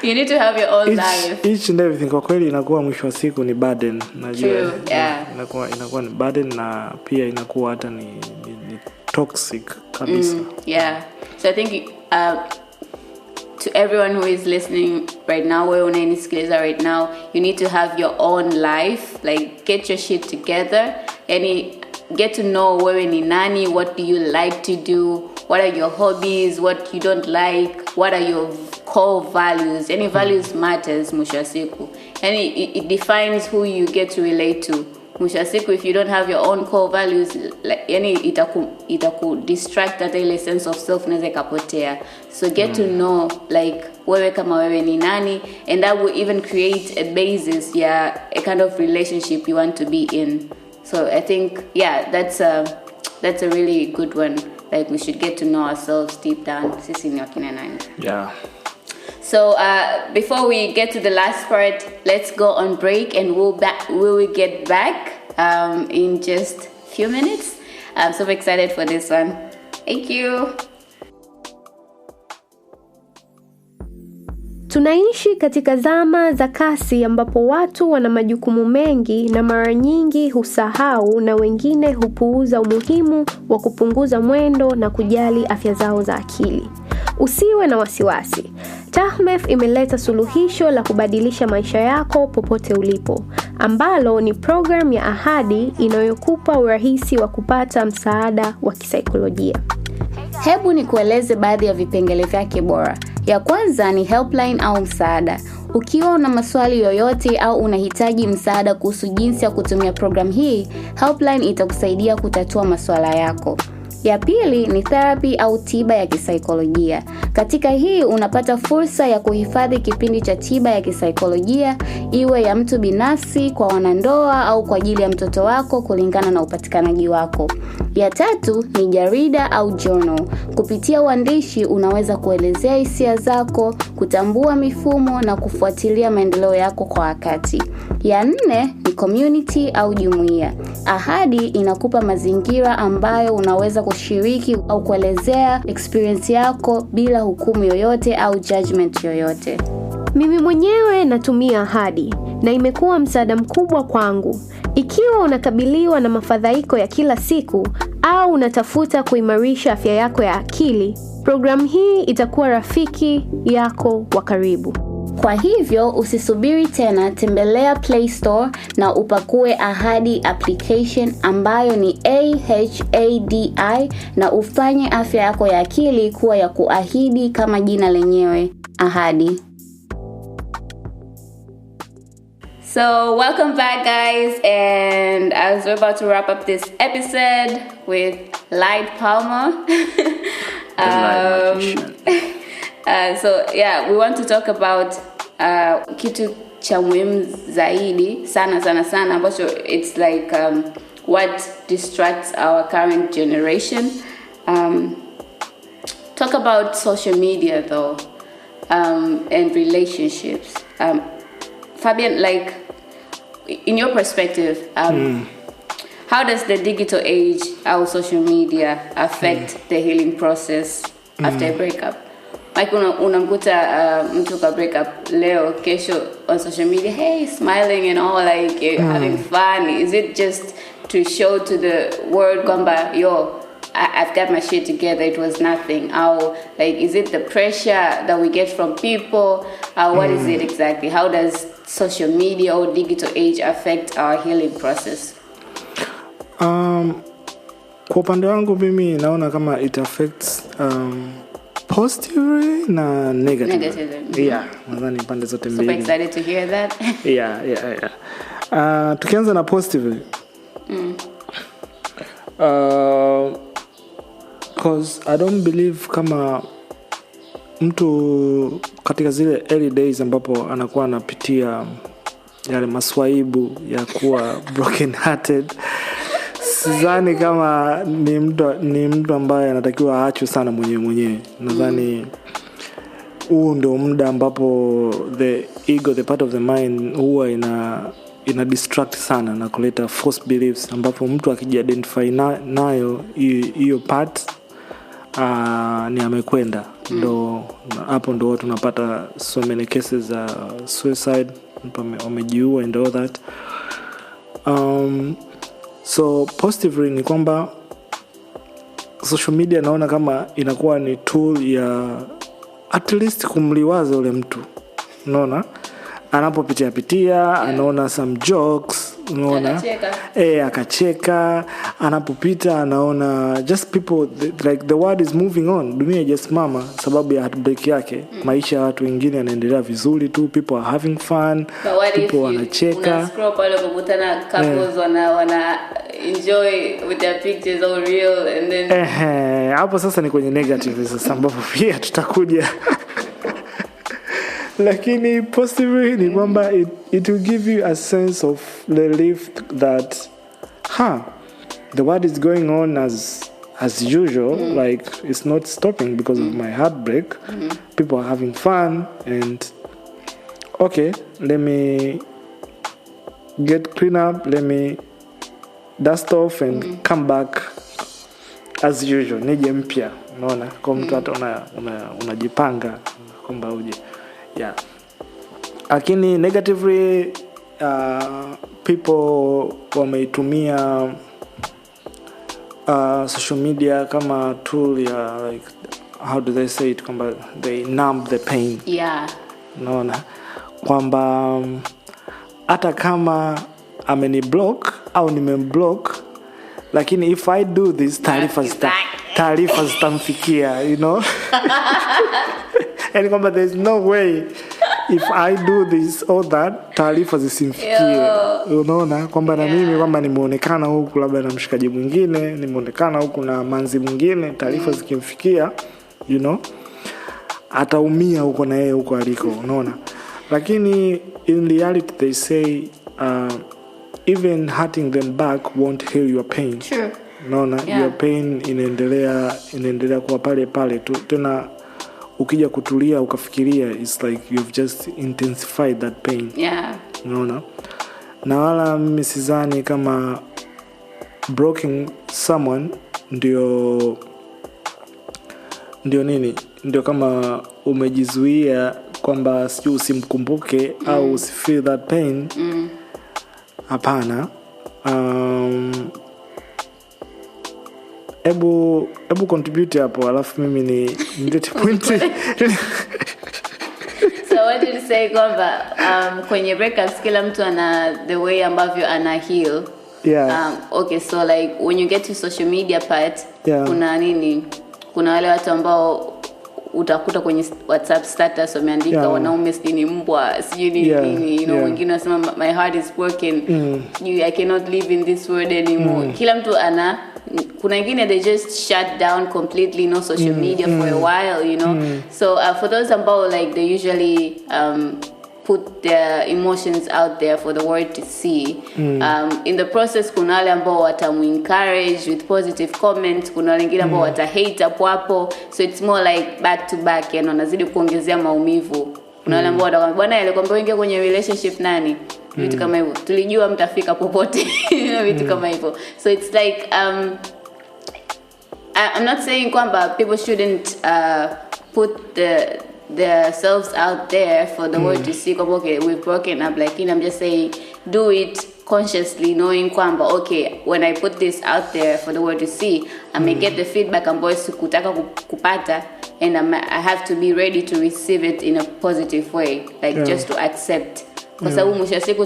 you need to have your own life. Each and everything kwa kweli inakuwa mwisho wa siku ni burden, najua. Inakuwa ni burden, na pia inakuwa hata ni toxic kabisa. So I think to everyone who is listening right now, wewe unanisikiliza right now, you need to have your own life, like get your shit together and get to know wewe ni nani, what do you like to do, what are your hobbies, what you don't like, what are your core values. Any values matters mwisho wa siku, and it defines who you get to relate to. Mwisho wa siku, if you don't have your own core values, like itaku distract at ile sense of self naweza kapotea. So get to know like wewe kama wewe ni nani, and that will even create a basis a kind of relationship you want to be in. So I think that's a really good one. Like we should get to know ourselves deep down. Sisi ni wakina nani? So before we get to the last part, let's go on break, and we'll get back in just a few minutes. I'm so excited for this one. Thank you. Tunaishi katika zama za kasi ambapo watu wana majukumu mengi na mara nyingi husahau na wengine hupuuza umuhimu wa kupunguza mwendo na kujali afya zao za akili. Usiwe na wasiwasi. Tahmef imeleta suluhisho la kubadilisha maisha yako popote ulipo, ambalo ni program ya ahadi inayokupa urahisi wa kupata msaada wa kisaikolojia. Hebu nikueleze baadhi ya vipengele vyake bora. Ya kwanza ni helpline au msaada. Ukiwa una maswali yoyote au unahitaji msaada kuhusu jinsi ya kutumia program hii, helpline itakusaidia kutatua maswala yako. Ya pili ni therapy au tiba ya kisaikolojia. Katika hii unapata fursa ya kuhifadhi kipindi cha tiba ya kisaikolojia, iwe ya mtu binafsi, kwa wanandoa au kwa ajili ya mtoto wako kulingana na upatikanaji wako. Ya tatu ni jarida au journal. Kupitia uandishi unaweza kuelezea hisia zako, kutambua mifumo na kufuatilia maendeleo yako kwa wakati. Ya nne ni community au jumuiya. Ahadi inakupa mazingira ambayo unaweza kushiriki au kuelezea experience yako bila hukumu yoyote au judgment yoyote. Mimi mwenyewe natumia ahadi na imekuwa msaada mkubwa kwangu. Ikiwa unakabiliwa na mafadhaiko ya kila siku au unatafuta kuimarisha afya yako ya akili, programu hii itakuwa rafiki yako wa karibu. Kwa hivyo usisubiri tena, tembelea Play Store na upakue Ahadi application ambayo ni AHADI na ufanye afya yako ya akili kuwa ya kuahidi kama jina lenyewe, Ahadi. So welcome back guys, and as we're about to wrap up this episode with Light Palmer. So yeah, we want to talk about kitu cha muhimu zaidi sana ambacho it's like what distracts our current generation. Talk about social media though, and relationships. Fabian, like in your perspective, how does the digital age, our social media affect the healing process after a breakup? Like unamkuta mtu ka break up leo, kesho on social media, hey, smiling and all, like having fun. Is it just to show to the world kwamba I've got my shit together, it was nothing? Or like, is it the pressure that we get from people? What is it exactly? How does social media or digital age affect our healing process? Kwa upande wangu mimi naona kama it affects positively na negatively. Yeah, nadhani pande zote mbili. Super excited to hear that. Yeah. Tukianza na positively. Because I don't believe kama mtu katika zile early days ambapo anakuwa anapitia yale maswaibu ya kuwa broken hearted, sidhani kama ni mtu ambaye anatakiwa aachwe sana mwenyewe. Nadhani huu ndio muda ambapo the ego, the part of the mind huwa ina distract sana na kuleta false beliefs, ambapo mtu akijidentify nayo hiyo part ni amekwenda. Ndo hapo ndo watu tunapata so many cases za suicide, wamejiua and all that. So positively ni kwamba social media naona kama inakuwa ni tool ya at least kumliwaza ule mtu. Unaona? Anapopitia anaona some jokes, unaona? Akacheka, anapopita anaona just people like the world is moving on. Dunia haijasimama sababu ya heartbreak yake. Maisha ya watu wengine yanaendelea vizuri tu, people are having fun, people wanacheka. Una scroll pale kukutana couples wana enjoy with their pictures all real and then hapo sasa ni kwenye negative sasa, ambapo pia tutakuja. Lakini positively ni kwamba it will give you a sense of relief that the world is going on as usual. Like it's not stopping because of my heartbreak. People are having fun and okay, let me get clean up, let me dust off and come back as usual. Nije mpya, unaona? Kwa mtu hata unajipanga kwamba uje. Yeah. Lakini negatively people wameitumia social media kama tool ya like, how do they say it, kwamba they numb the pain. Yeah. Unaona? Kwamba hata kama ameniblock au nimemblock, lakini if I do this taarifa zitamfikia, you know? And kwamba there's no way if I do this or that taarifa zisimfikie. Unaona kwamba na mimi kwamba nimeonekana huku labda na mshikaji mwingine, nimeonekana huku na manzi mwingine, taarifa zikimfikia, you know, ataumia huko na yeye huko aliko, unaona? Lakini in reality they say even hurting them back won't heal your pain. Sure. Unaona? Yeah. Your pain inaendelea kuwa pale tu. Tena ukija kutulia ukafikiria, it's like you've just intensified that pain. Yeah. Unaona? Na wala mimi sidhani kama blocking someone ndio nini? Ndio kama umejizuia kwamba sio usimkumbuke au usifeel that pain. Hapana. Ebu contribute hapo alafu mimi ni nilete point. So what did you say kwamba kwenye breakups kila mtu ana the way ambavyo ana heal. Yeah. Okay, so like when you get to social media part, kuna wale watu ambao utakuta kwenye WhatsApp status wameandika wanaume ni mbwa sijui nini, you know, wengine wanasema my heart is broken, I cannot live in this world anymore. Kila mtu kuna wengine they just shut down completely, no social media for a while, you know. So for those ambao like they usually put their emotions out there for the world to see. In the process kuna wale ambao watamu-encourage with positive comments, kuna wengine ambao wata-hate hapo. So it's more like back to back, yani wanazidi kuongezea maumivu. Kuna wale ambao watakwambia bwana alikwambia uingie kwenye relationship nani? Vitu kama hivyo. Tulijua mtafika popote. Vitu kama hivyo. So it's like I'm not saying kwamba people shouldn't put themselves out there for the world to see. Okay, we've broken up, like I'm just saying do it consciously, knowing kwamba okay, when I put this out there for the world to see, I may get the feedback ambayo sikutaka kupata, and I have to be ready to receive it in a positive way, like just to accept. Kwa sababu mwisho siku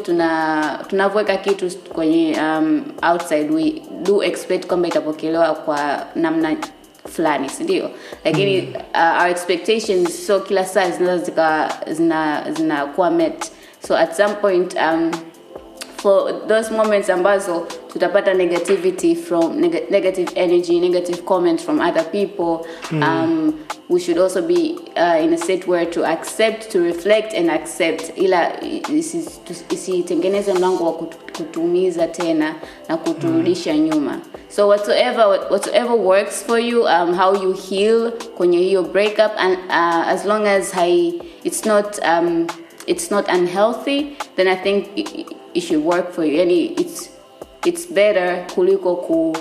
tunavweka kitu kwenye outside, we do expect kwamba itapokelewa kwa namna fulani, ndio? Lakini our expectations so kila saa zinakuwa met. So at some point for those moments ambazo tutapata negativity from negative energy, negative comments from other people. We should also be in a state where to accept, to reflect and accept, ila isitengeneze mlango wa kutumiza tena na kuturudisha nyuma. So whatsoever works for you, how you heal kwenye hiyo breakup, and as long as it's not unhealthy, then I think it should work for you. Yani it's better kuliko ku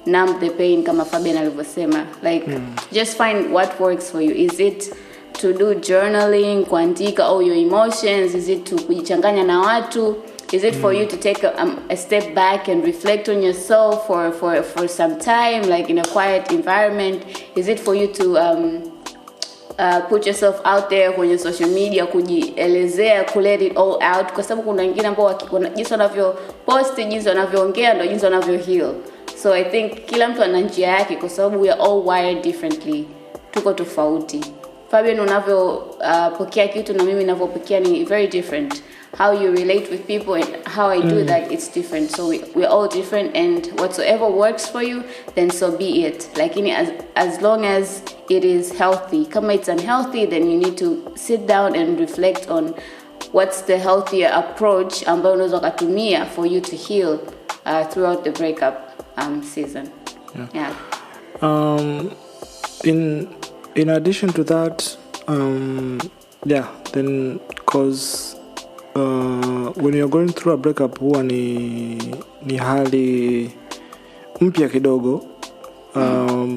numb the pain, kama Fabian alivyosema. Like just find what works for you. Is it to do journaling, kuandika all your emotions? Is it to kujichanganya na watu? Is it for you to take a step back and reflect on yourself for some time, like in a quiet environment? Is it for you to put yourself out there kwenye social media, kujielezea, ku let it all out? Kwa sababu kuna wengine ambao jinsi wanavyo post, jinsi wanavyoongea ndio jinsi wanavyo heal. So I think kila mtu ana njia yake, kwa sababu we are all wired differently. Tuko tofauti. Fabian unavyopokea kitu na mimi ninavyopokea ni very different. How you relate with people and how I do that, it's different. So we're all different, and whatsoever works for you, then so be it. Like as long as it is healthy. Kama it's unhealthy, then you need to sit down and reflect on what's the healthier approach ambayo unaweza kutumia for you to heal throughout the breakup season. Yeah. In addition to that, then cause when you're going through a breakup, huwa ni hali mpya kidogo.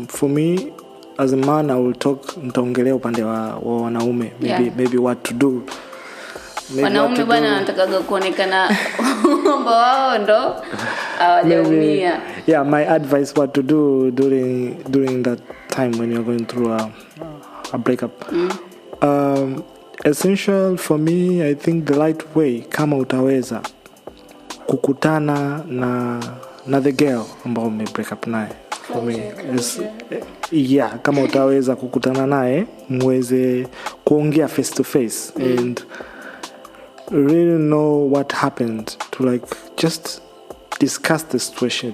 For me as a man, I will talk, nitaongelea upande wa wanaume, maybe what to do. Wanaume bwana wanataka kuonekana kwamba wao ndo hawajaumia. Yeah, my advice what to do during that time when you're going through a breakup. Essential for me, I think the right way, kama utaweza kukutana na the girl ambao ume break up naye, for me is, kama utaweza kukutana naye muweze kuongea face to face and really know what happened, to like just discuss the situation.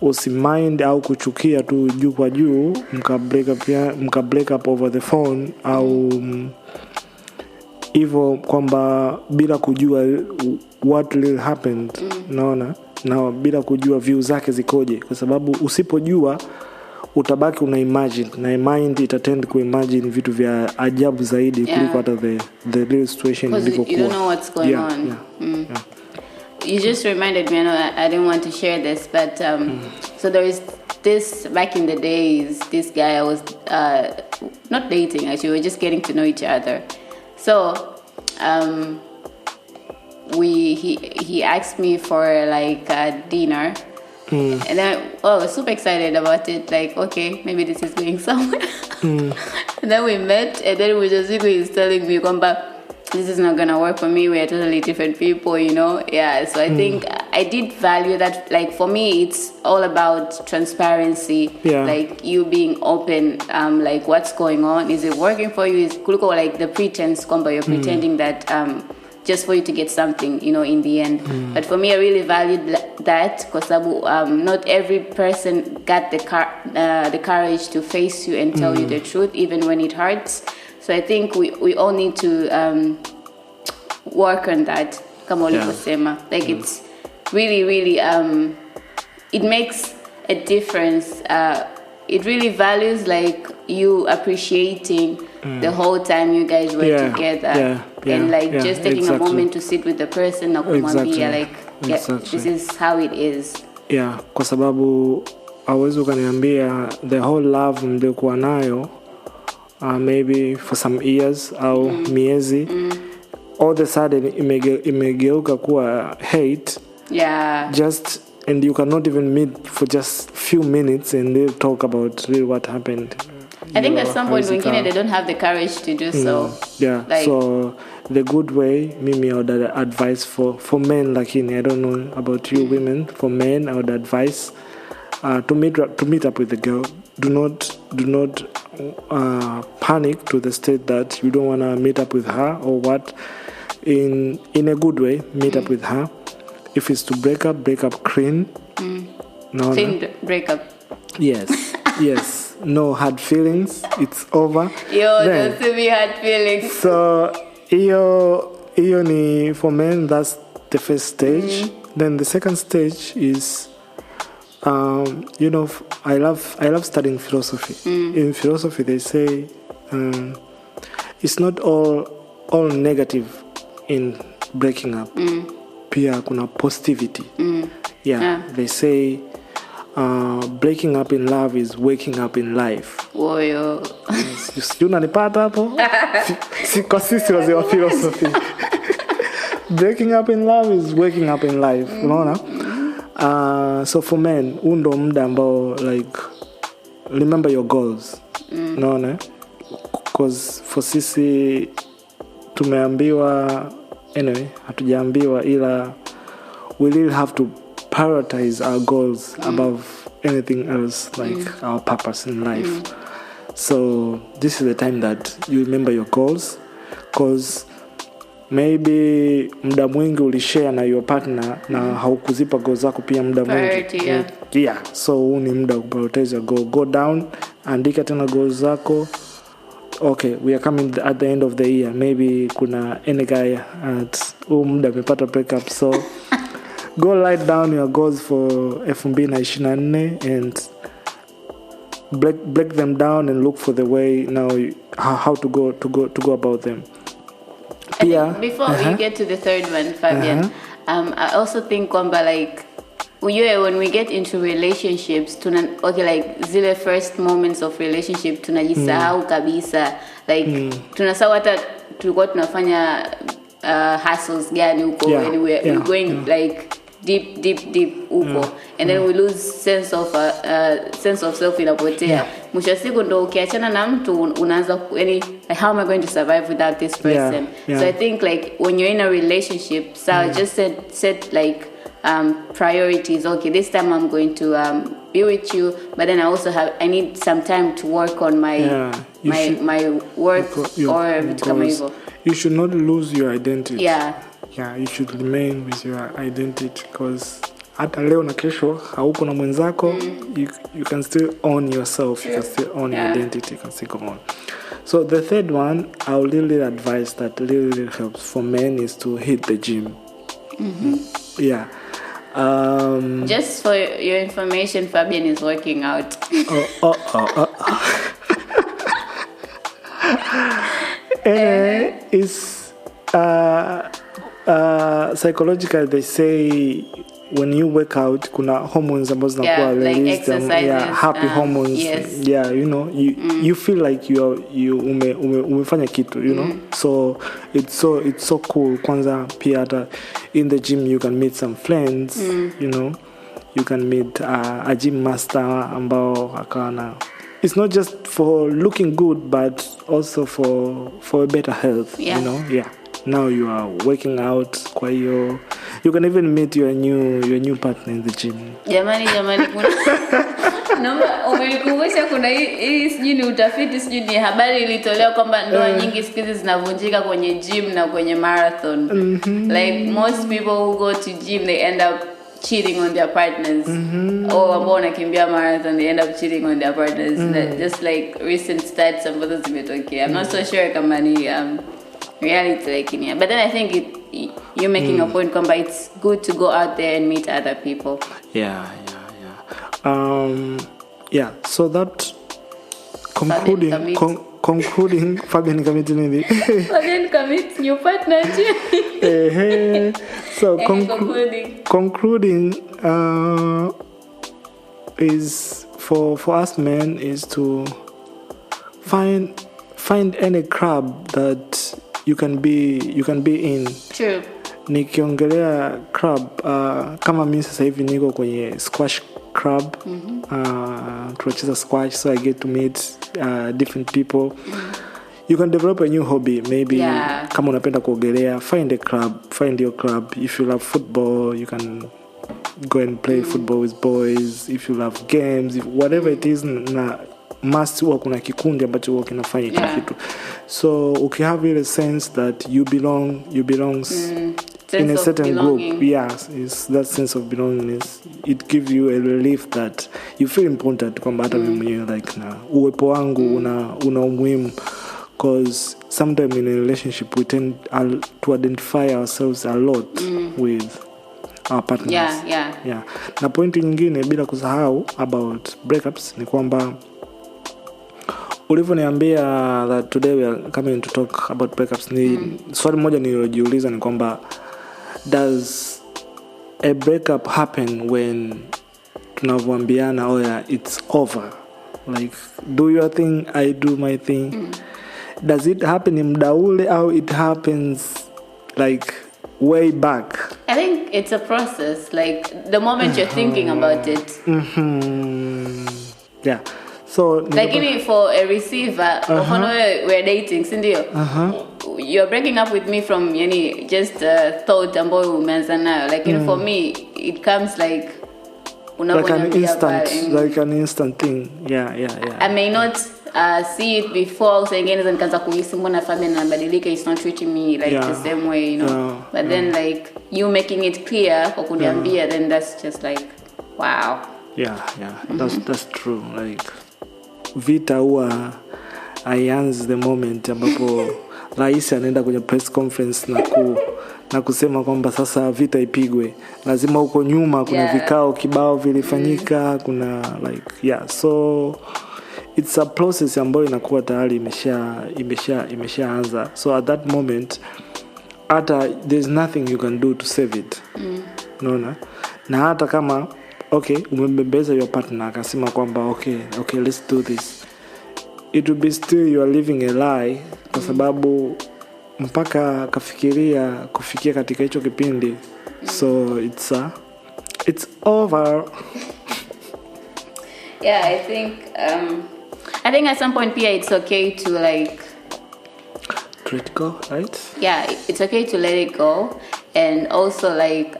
Usi mind au kuchukia tu juu kwa juu mka break up over the phone, au hivyo kwamba bila kujua what really happened. Naona na bila kujua view zake zikoje, kwa sababu usipojua utabaki una imagine, na mind itatend ku imagine vitu vya ajabu zaidi kuliko hata the real situation ilivyokuwa. You don't know what's going on. Yeah. You just reminded me, I didn't want to share this, but so there is this, back in the days, this guy I was not dating, actually, we were just getting to know each other. So he asked me for like a dinner, and then I was super excited about it, like, okay, maybe this is going somewhere. And then we met, and then we just he's telling me, kwamba this is not gonna work for me, we are totally different people, you know. So I think I did value that. Like for me, it's all about transparency, like you being open, like what's going on, is it working for you, is kuliko like the pretense, kwamba you're pretending that just for you to get something, you know, in the end. But for me, I really valued that, because not every person got the courage to face you and tell you the truth, even when it hurts. So I think we all need to work on that, kama ulivyosema. Like it's really, really, it makes a difference. It really values like you appreciating the whole time you guys were together, and like just taking a moment to sit with the person na kumwambia like, this is how it is. Kwa sababu hawezi ukaniambia the whole love mliokuwa nayo, maybe for some years au miezi, all of a sudden imegeuka kuwa hate. Just, and you cannot even meet for just few minutes and they'll talk about really what happened. I think at some point they don't have the courage to do so. Like, so the good way, mimi I would advise for men, lakini I don't know about you women, for men I would advise to meet up with the girl. Do not panic to the state that you don't want to meet up with her or what. In a good way, meet up with her if it's to break up clean. Clean breakup. Yes. Yes, no hard feelings, it's over. Don't see me hard feelings. So iyo ni for men, that's the first stage. Then the second stage is I love studying philosophy. In philosophy they say it's not all negative in breaking up. Pia kuna positivity. They say breaking up in love is waking up in life. Woyo. Sijui unanipata hapo? Kwa sisi wazee wa philosophy. Breaking up in love is waking up in life. Unaona? So for men, ndo muda ambao like remember your goals. Unaona? Because for sisi tumeambiwa, anyway, hatujaambiwa, ila we really have to prioritize our goals above anything else, like our purpose in life. So this is the time that you remember your goals, because maybe muda mwingi ulishare na your partner na haukuzipa goals zako pia muda mwingi. So huu ni muda kuprioritize your goal. Go down, andika tena goals zako. Okay, we are coming at the end of the year. Maybe kuna any guy at muda amepata breakup, so go write down your goals for 2024 and break them down and look for the way now how to go about them. Before we get to the third one, Fabian, I also think kwamba like when we get into relationships like zile first moments of relationship tunajisahau kabisa, like tunasahau hata tulikuwa tunafanya hustles gani huko, when we're going like deep huko, and then we lose sense of self inapotea. Mwisho siku ndo ukiachana na mtu unaanza like, how am I going to survive without this person? So I think like when you're in a relationship, so just set like priorities. Okay, this time I'm going to be with you, but then I need some time to work on my work or vitu kama hivyo. You should not lose your identity. You should remain with your identity, because hata leo na kesho hauko na mwenzako, you can still own yourself, you can still own your identity, you can still go on. So the third one, I would really advise that really helps for men is to hit the gym. Just for your information, Fabian is working out. It's psychological, they say when you work out kuna hormones ambazo zinakuwa released, happy hormones. You feel like you umefanya kitu, so it's so cool. Kwanza pia hata in the gym you can meet some friends, you can meet a gym master ambao akaana, it's not just for looking good but also for a better health. Now you are working out, kwa hiyo you can even meet your new partner in the gym. Jamani kuna naomba umenikumbusha kuna hii sijui ni utafiti, sijui ni habari ilitolewa kwamba ndoa nyingi siku hizi zinavunjika kwenye gym na kwenye marathon. Like most people who go to gym they end up cheating on their partners. Ambao wanakimbia marathon they end up cheating on their partners. Just like recent stats ambazo zimetokea. I'm not so sure kama ni reality like in here, but then I think you're making a point kwamba it's good to go out there and meet other people. So that concluding Fabian commit nini? Fabian commit new partner. So concluding is for us men is to find any club that you can be in. True. Nikiongelea club kama mimi sasa hivi niko kwenye squash club. Tunacheza squash, so I get to meet different people. You can develop a new hobby, maybe kama unapenda kuogelea, find your club. If you love football, you can go and play football with boys. If you love games, whatever it is, na must huwa kuna kikundi ambacho huwa kinafanya kitu. So ukihave ile sense that you belongs sense in a of certain belonging. group. Yes, it's that sense of belongingness. It gives you a relief that you feel important kwamba hata mimi mwenyewe like na uwepo wangu una umuhimu, because sometimes in a relationship we tend to identify ourselves a lot with our partners. Yeah. Na pointi nyingine bila kusahau about breakups ni kwamba ulivyoniambia that today we are coming to talk about breakups, ni swali moja nililojiuliza ni kwamba does a breakup happen when tunavyoambiana it's over, like do your thing, I do my thing? Does it happen in muda ule au it happens like way back? I think it's a process, like the moment you're thinking about it. Yeah. So like even for a receiver, often we're dating, sindio? You're breaking up with me from just thought ambao umeanza nayo. Like for me, it comes like an instant thing. Yeah. I may not see it before, so again nikaanza kuhisi mbona Fabian anabadilika, he's not treating me like the same way, but then like you making it clear kwa kuniambia, then that's just like wow. Yeah. That's true. Like vita huwa haianzi the moment ambapo rais anaenda kwenye press conference na kusema kwamba sasa vita ipigwe. Lazima huko nyuma kuna vikao kibao vilifanyika, kuna like so it's a process ambayo inakuwa tayari imeshaanza. So at that moment hata there's nothing you can do to save it. Unaona? Na hata kama umembembeza your partner akasema kwamba okay let's do this, it will be still you are living a lie, kwa sababu mpaka kafikiria kufikia katika hicho kipindi. So it's over. Yeah, I think at some point pia it's okay to like to let go, right? Yeah, it's okay to let it go, and also like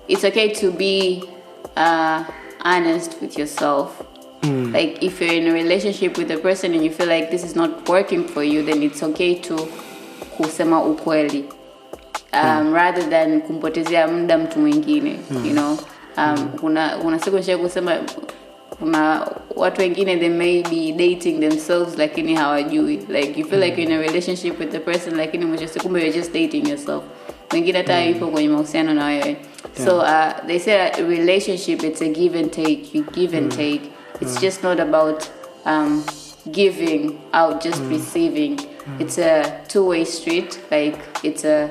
it's okay to be honest with yourself. Like if you're in a relationship with a person and you feel like this is not working for you, then it's okay to kusema ukweli, rather than kumpotezea muda mtu mwingine. Kuna siku nisha kusema kuna watu wengine they may be dating themselves lakini hawajui. Like you feel like you're in a relationship with the person lakini mwisho siku you're just dating yourself. Wengine hata yupo kwenye mahusiano na wewe. So they say a relationship, it's a give and take. You give and take. It's just not about giving out, just receiving. It's a two-way street. Like it's a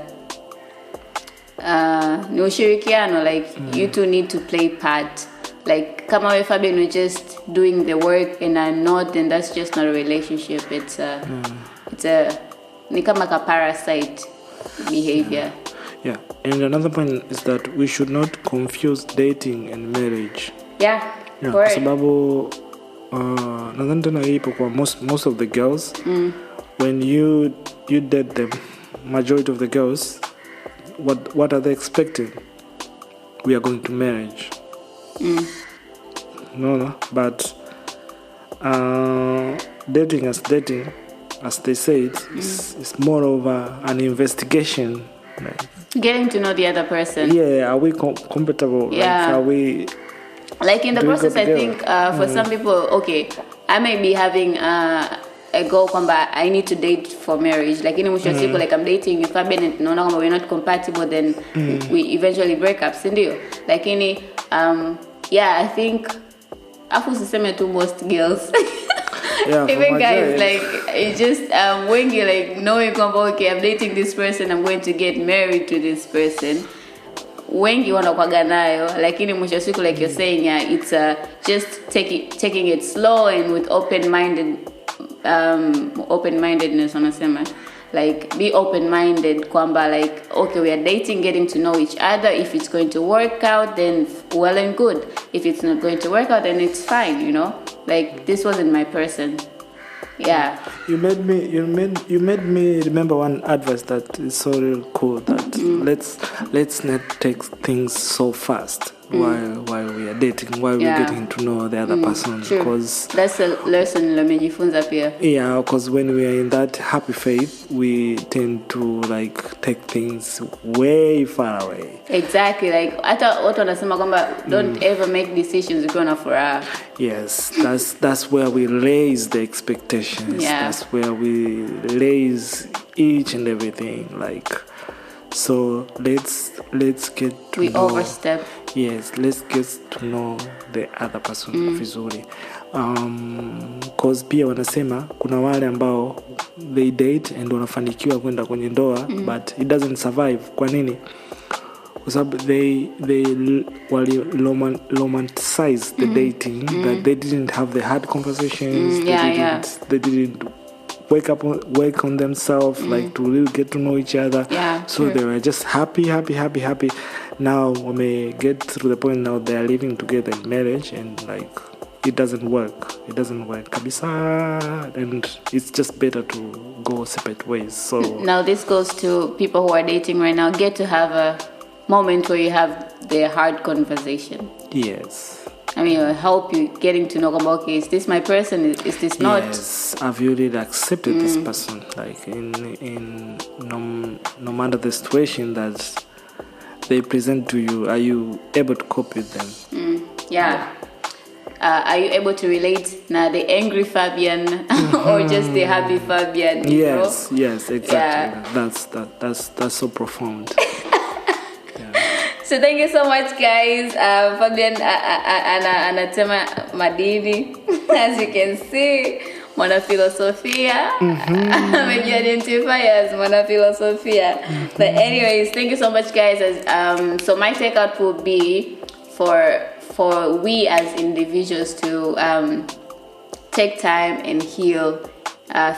ni ushirikiano. Like you two need to play part. Like kama we Fabian, we're just doing the work and I'm not, then that's just not a relationship. It's a ni kama ka parasite behavior. Yeah, and another point is that we should not confuse dating and marriage. Yeah, kwa sababu nadhani tena ipo kwa most of the girls, when you date them, majority of the girls, what are they expecting? We are going to marriage. No, but dating, as they say, it's more of an investigation. Getting to know the other person. Yeah, are we compatible? Yeah. Like, are we... Like in the process, I think for some people, I may be having a goal kwamba I need to date for marriage. Like in mwisho siku, like I'm dating you, Fabian, and naona kwamba we're not compatible, then we eventually break up, sindio? Like I think afu usiseme tu most girls. Yeah, even guys, like it's just wengi, like knowing kwamba I'm dating this person, I'm going to get married to this person. Wengi wanakuaga nayo, lakini mwisho siku, like you're saying, it's just taking it slow and with open-mindedness wanasema. Like be open-minded kwamba like we are dating, getting to know each other. If it's going to work out, then well and good. If it's not going to work out, then it's fine, Like this wasn't my person. Yeah. You made me remember one advice that is so real cool, that let's not take things so fast. while we are dating, while we're getting to know the other person. Because that's a lesson nimejifunza pia. Yeah, because when we are in that happy phase, we tend to like take things way far away. Exactly, like hata watu wanasema kwamba don't ever make decisions ukiwa na furaha. Yes, that's where we raise the expectations. Yeah. That's where we raise each and everything. Like, so let's get to we know. Overstep. Yes, let's get to know the other person vizuri. Cause pia wanasema kuna wale ambao they date and wanafanikiwa kwenda kwenye ndoa but it doesn't survive. Kwa nini? Kwa sababu they romanticize the dating, that they didn't have the hard conversations. They didn't work on themselves, like to really get to know each other. So they were just happy. Now when they get to the point now they are living together in marriage and like it doesn't work kabisa, and it's just better to go separate ways. So now this goes to people who are dating right now. Get to have a moment where you have the hard conversation. Yes, I mean, it'll help you getting to know about, okay, is this my person? Is this not? Yes, have you really accepted this person? Like in no matter the situation that they present to you, are you able to cope with them? Are you able to relate now the angry Fabian or just the happy Fabian? Yes, exactly. Yeah. That's so profound. So thank you so much, guys. Fabian anatema madini, as you can see, mwanafilosofia. Maybe identify as mwanafilosofia. But anyways, thank you so much, guys. So my takeout will be for we as individuals to take time and heal.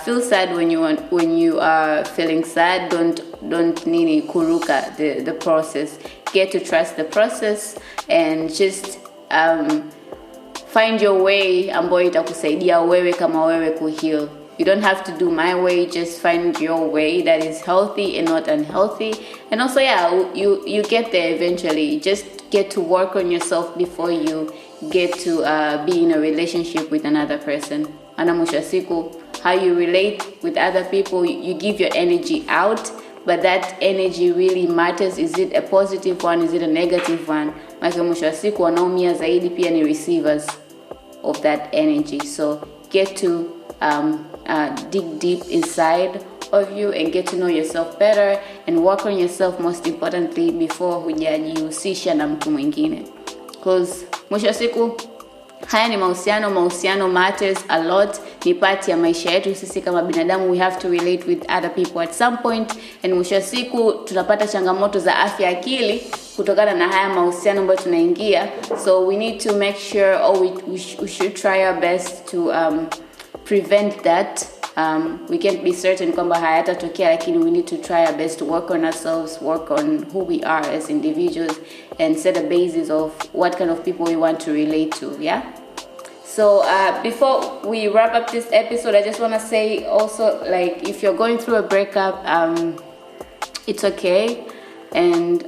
Feel sad when you are feeling sad. Don't nini kuruka the process. Get to trust the process and just find your way ambayo itakusaidia wewe kama wewe kuheal. You don't have to do my way, just find your way that is healthy and not unhealthy. And also, you get there eventually. Just get to work on yourself before you get to be in a relationship with another person. Ana mwisho siku, how you relate with other people, you give your energy out, but that energy really matters. Is it a positive one? Is it a negative one? Maana mwisho siku wanaumia zaidi pia ni receivers of that energy. So get to dig deep inside of you and get to know yourself better and work on yourself most importantly before hujajihusisha na mtu mwingine. Because mwisho siku haya ni mahusiano matters a lot, ni part ya maisha yetu sisi kama binadamu. We have to relate with other people at some point, and mwisho siku tunapata changamoto za afya akili kutokana na haya mahusiano ambayo tunaingia. So we need to make sure, we should try our best to prevent that. We can't be certain kwamba hayatatokea, lakini we need to try our best to work on ourselves, work on who we are as individuals, and set a basis of what kind of people we want to relate to. So before we wrap up this episode, I just want to say also, like, if you're going through a breakup, it's okay, and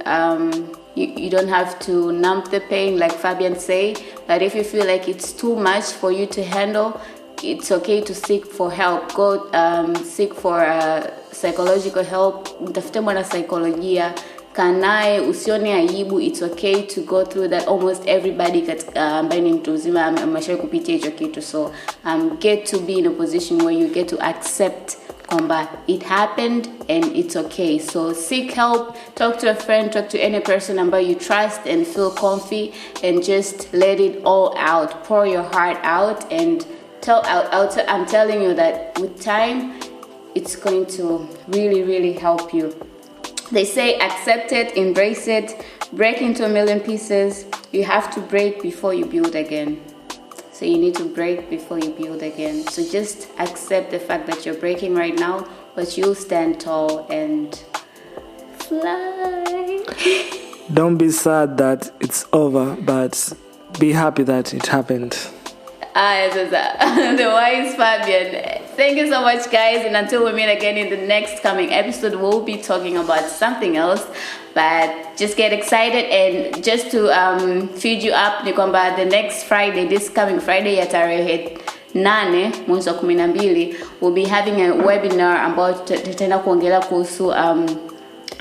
you don't have to numb the pain like Fabian say. But if you feel like it's too much for you to handle, it's okay to seek for help. Go seek for psychological help. Mtafute mwana saikolojia, kanae, usione aibu. It's okay to go through that. Almost everybody ambaye ni mtu mzima ameshawahi kupitia hicho kitu. So get to be in a position where you get to accept kwamba it happened and it's okay. So seek help, talk to a friend, talk to any person ambayo you trust and feel comfy, and just let it all out. Pour your heart out, and I'm telling you that with time, it's going to really, really help you. They say accept it, embrace it, break into a million pieces. You have to break before you build again. So you need to break before you build again. So just accept the fact that you're breaking right now, but you'll stand tall and fly. Don't be sad that it's over, but be happy that it happened. The wise Fabian. Thank you so much, guys. And until we meet again in the next coming episode, we'll be talking about something else. But just get excited, and just to feed you up, ni kwamba the next Friday, this coming Friday ya tarehe 8 mwezi wa 12, we'll be having a webinar ambao tutaenda kuongelea kuhusu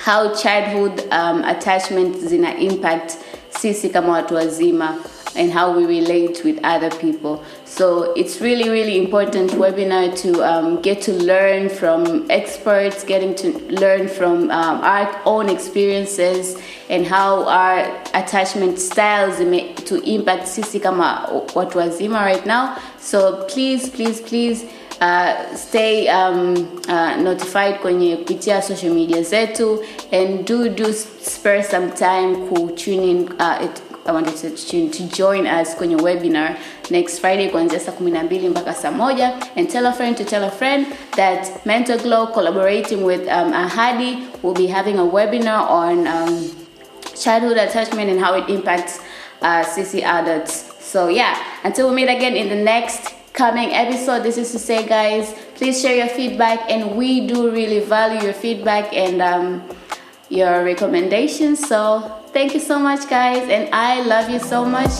how childhood attachments zina impact sisi kama watu wazima, and how we relate with other people. So it's really, really important webinar to get to learn from experts, getting to learn from our own experiences and how our attachment styles to impact sisi kama watu wazima right now. So please stay notified kwenye kupitia social media zetu, and do spare some time to tune in. I wanted to join us kwenye webinar next Friday kuanzia saa 12 mpaka saa 1, and tell a friend to tell a friend that Mental Glow, collaborating with Ahadi, will be having a webinar on childhood attachment and how it impacts CC adults. So yeah, until we meet again in the next coming episode, this is to say, guys, please share your feedback, and we do really value your feedback and your recommendations. So thank you so much, guys, and I love you so much.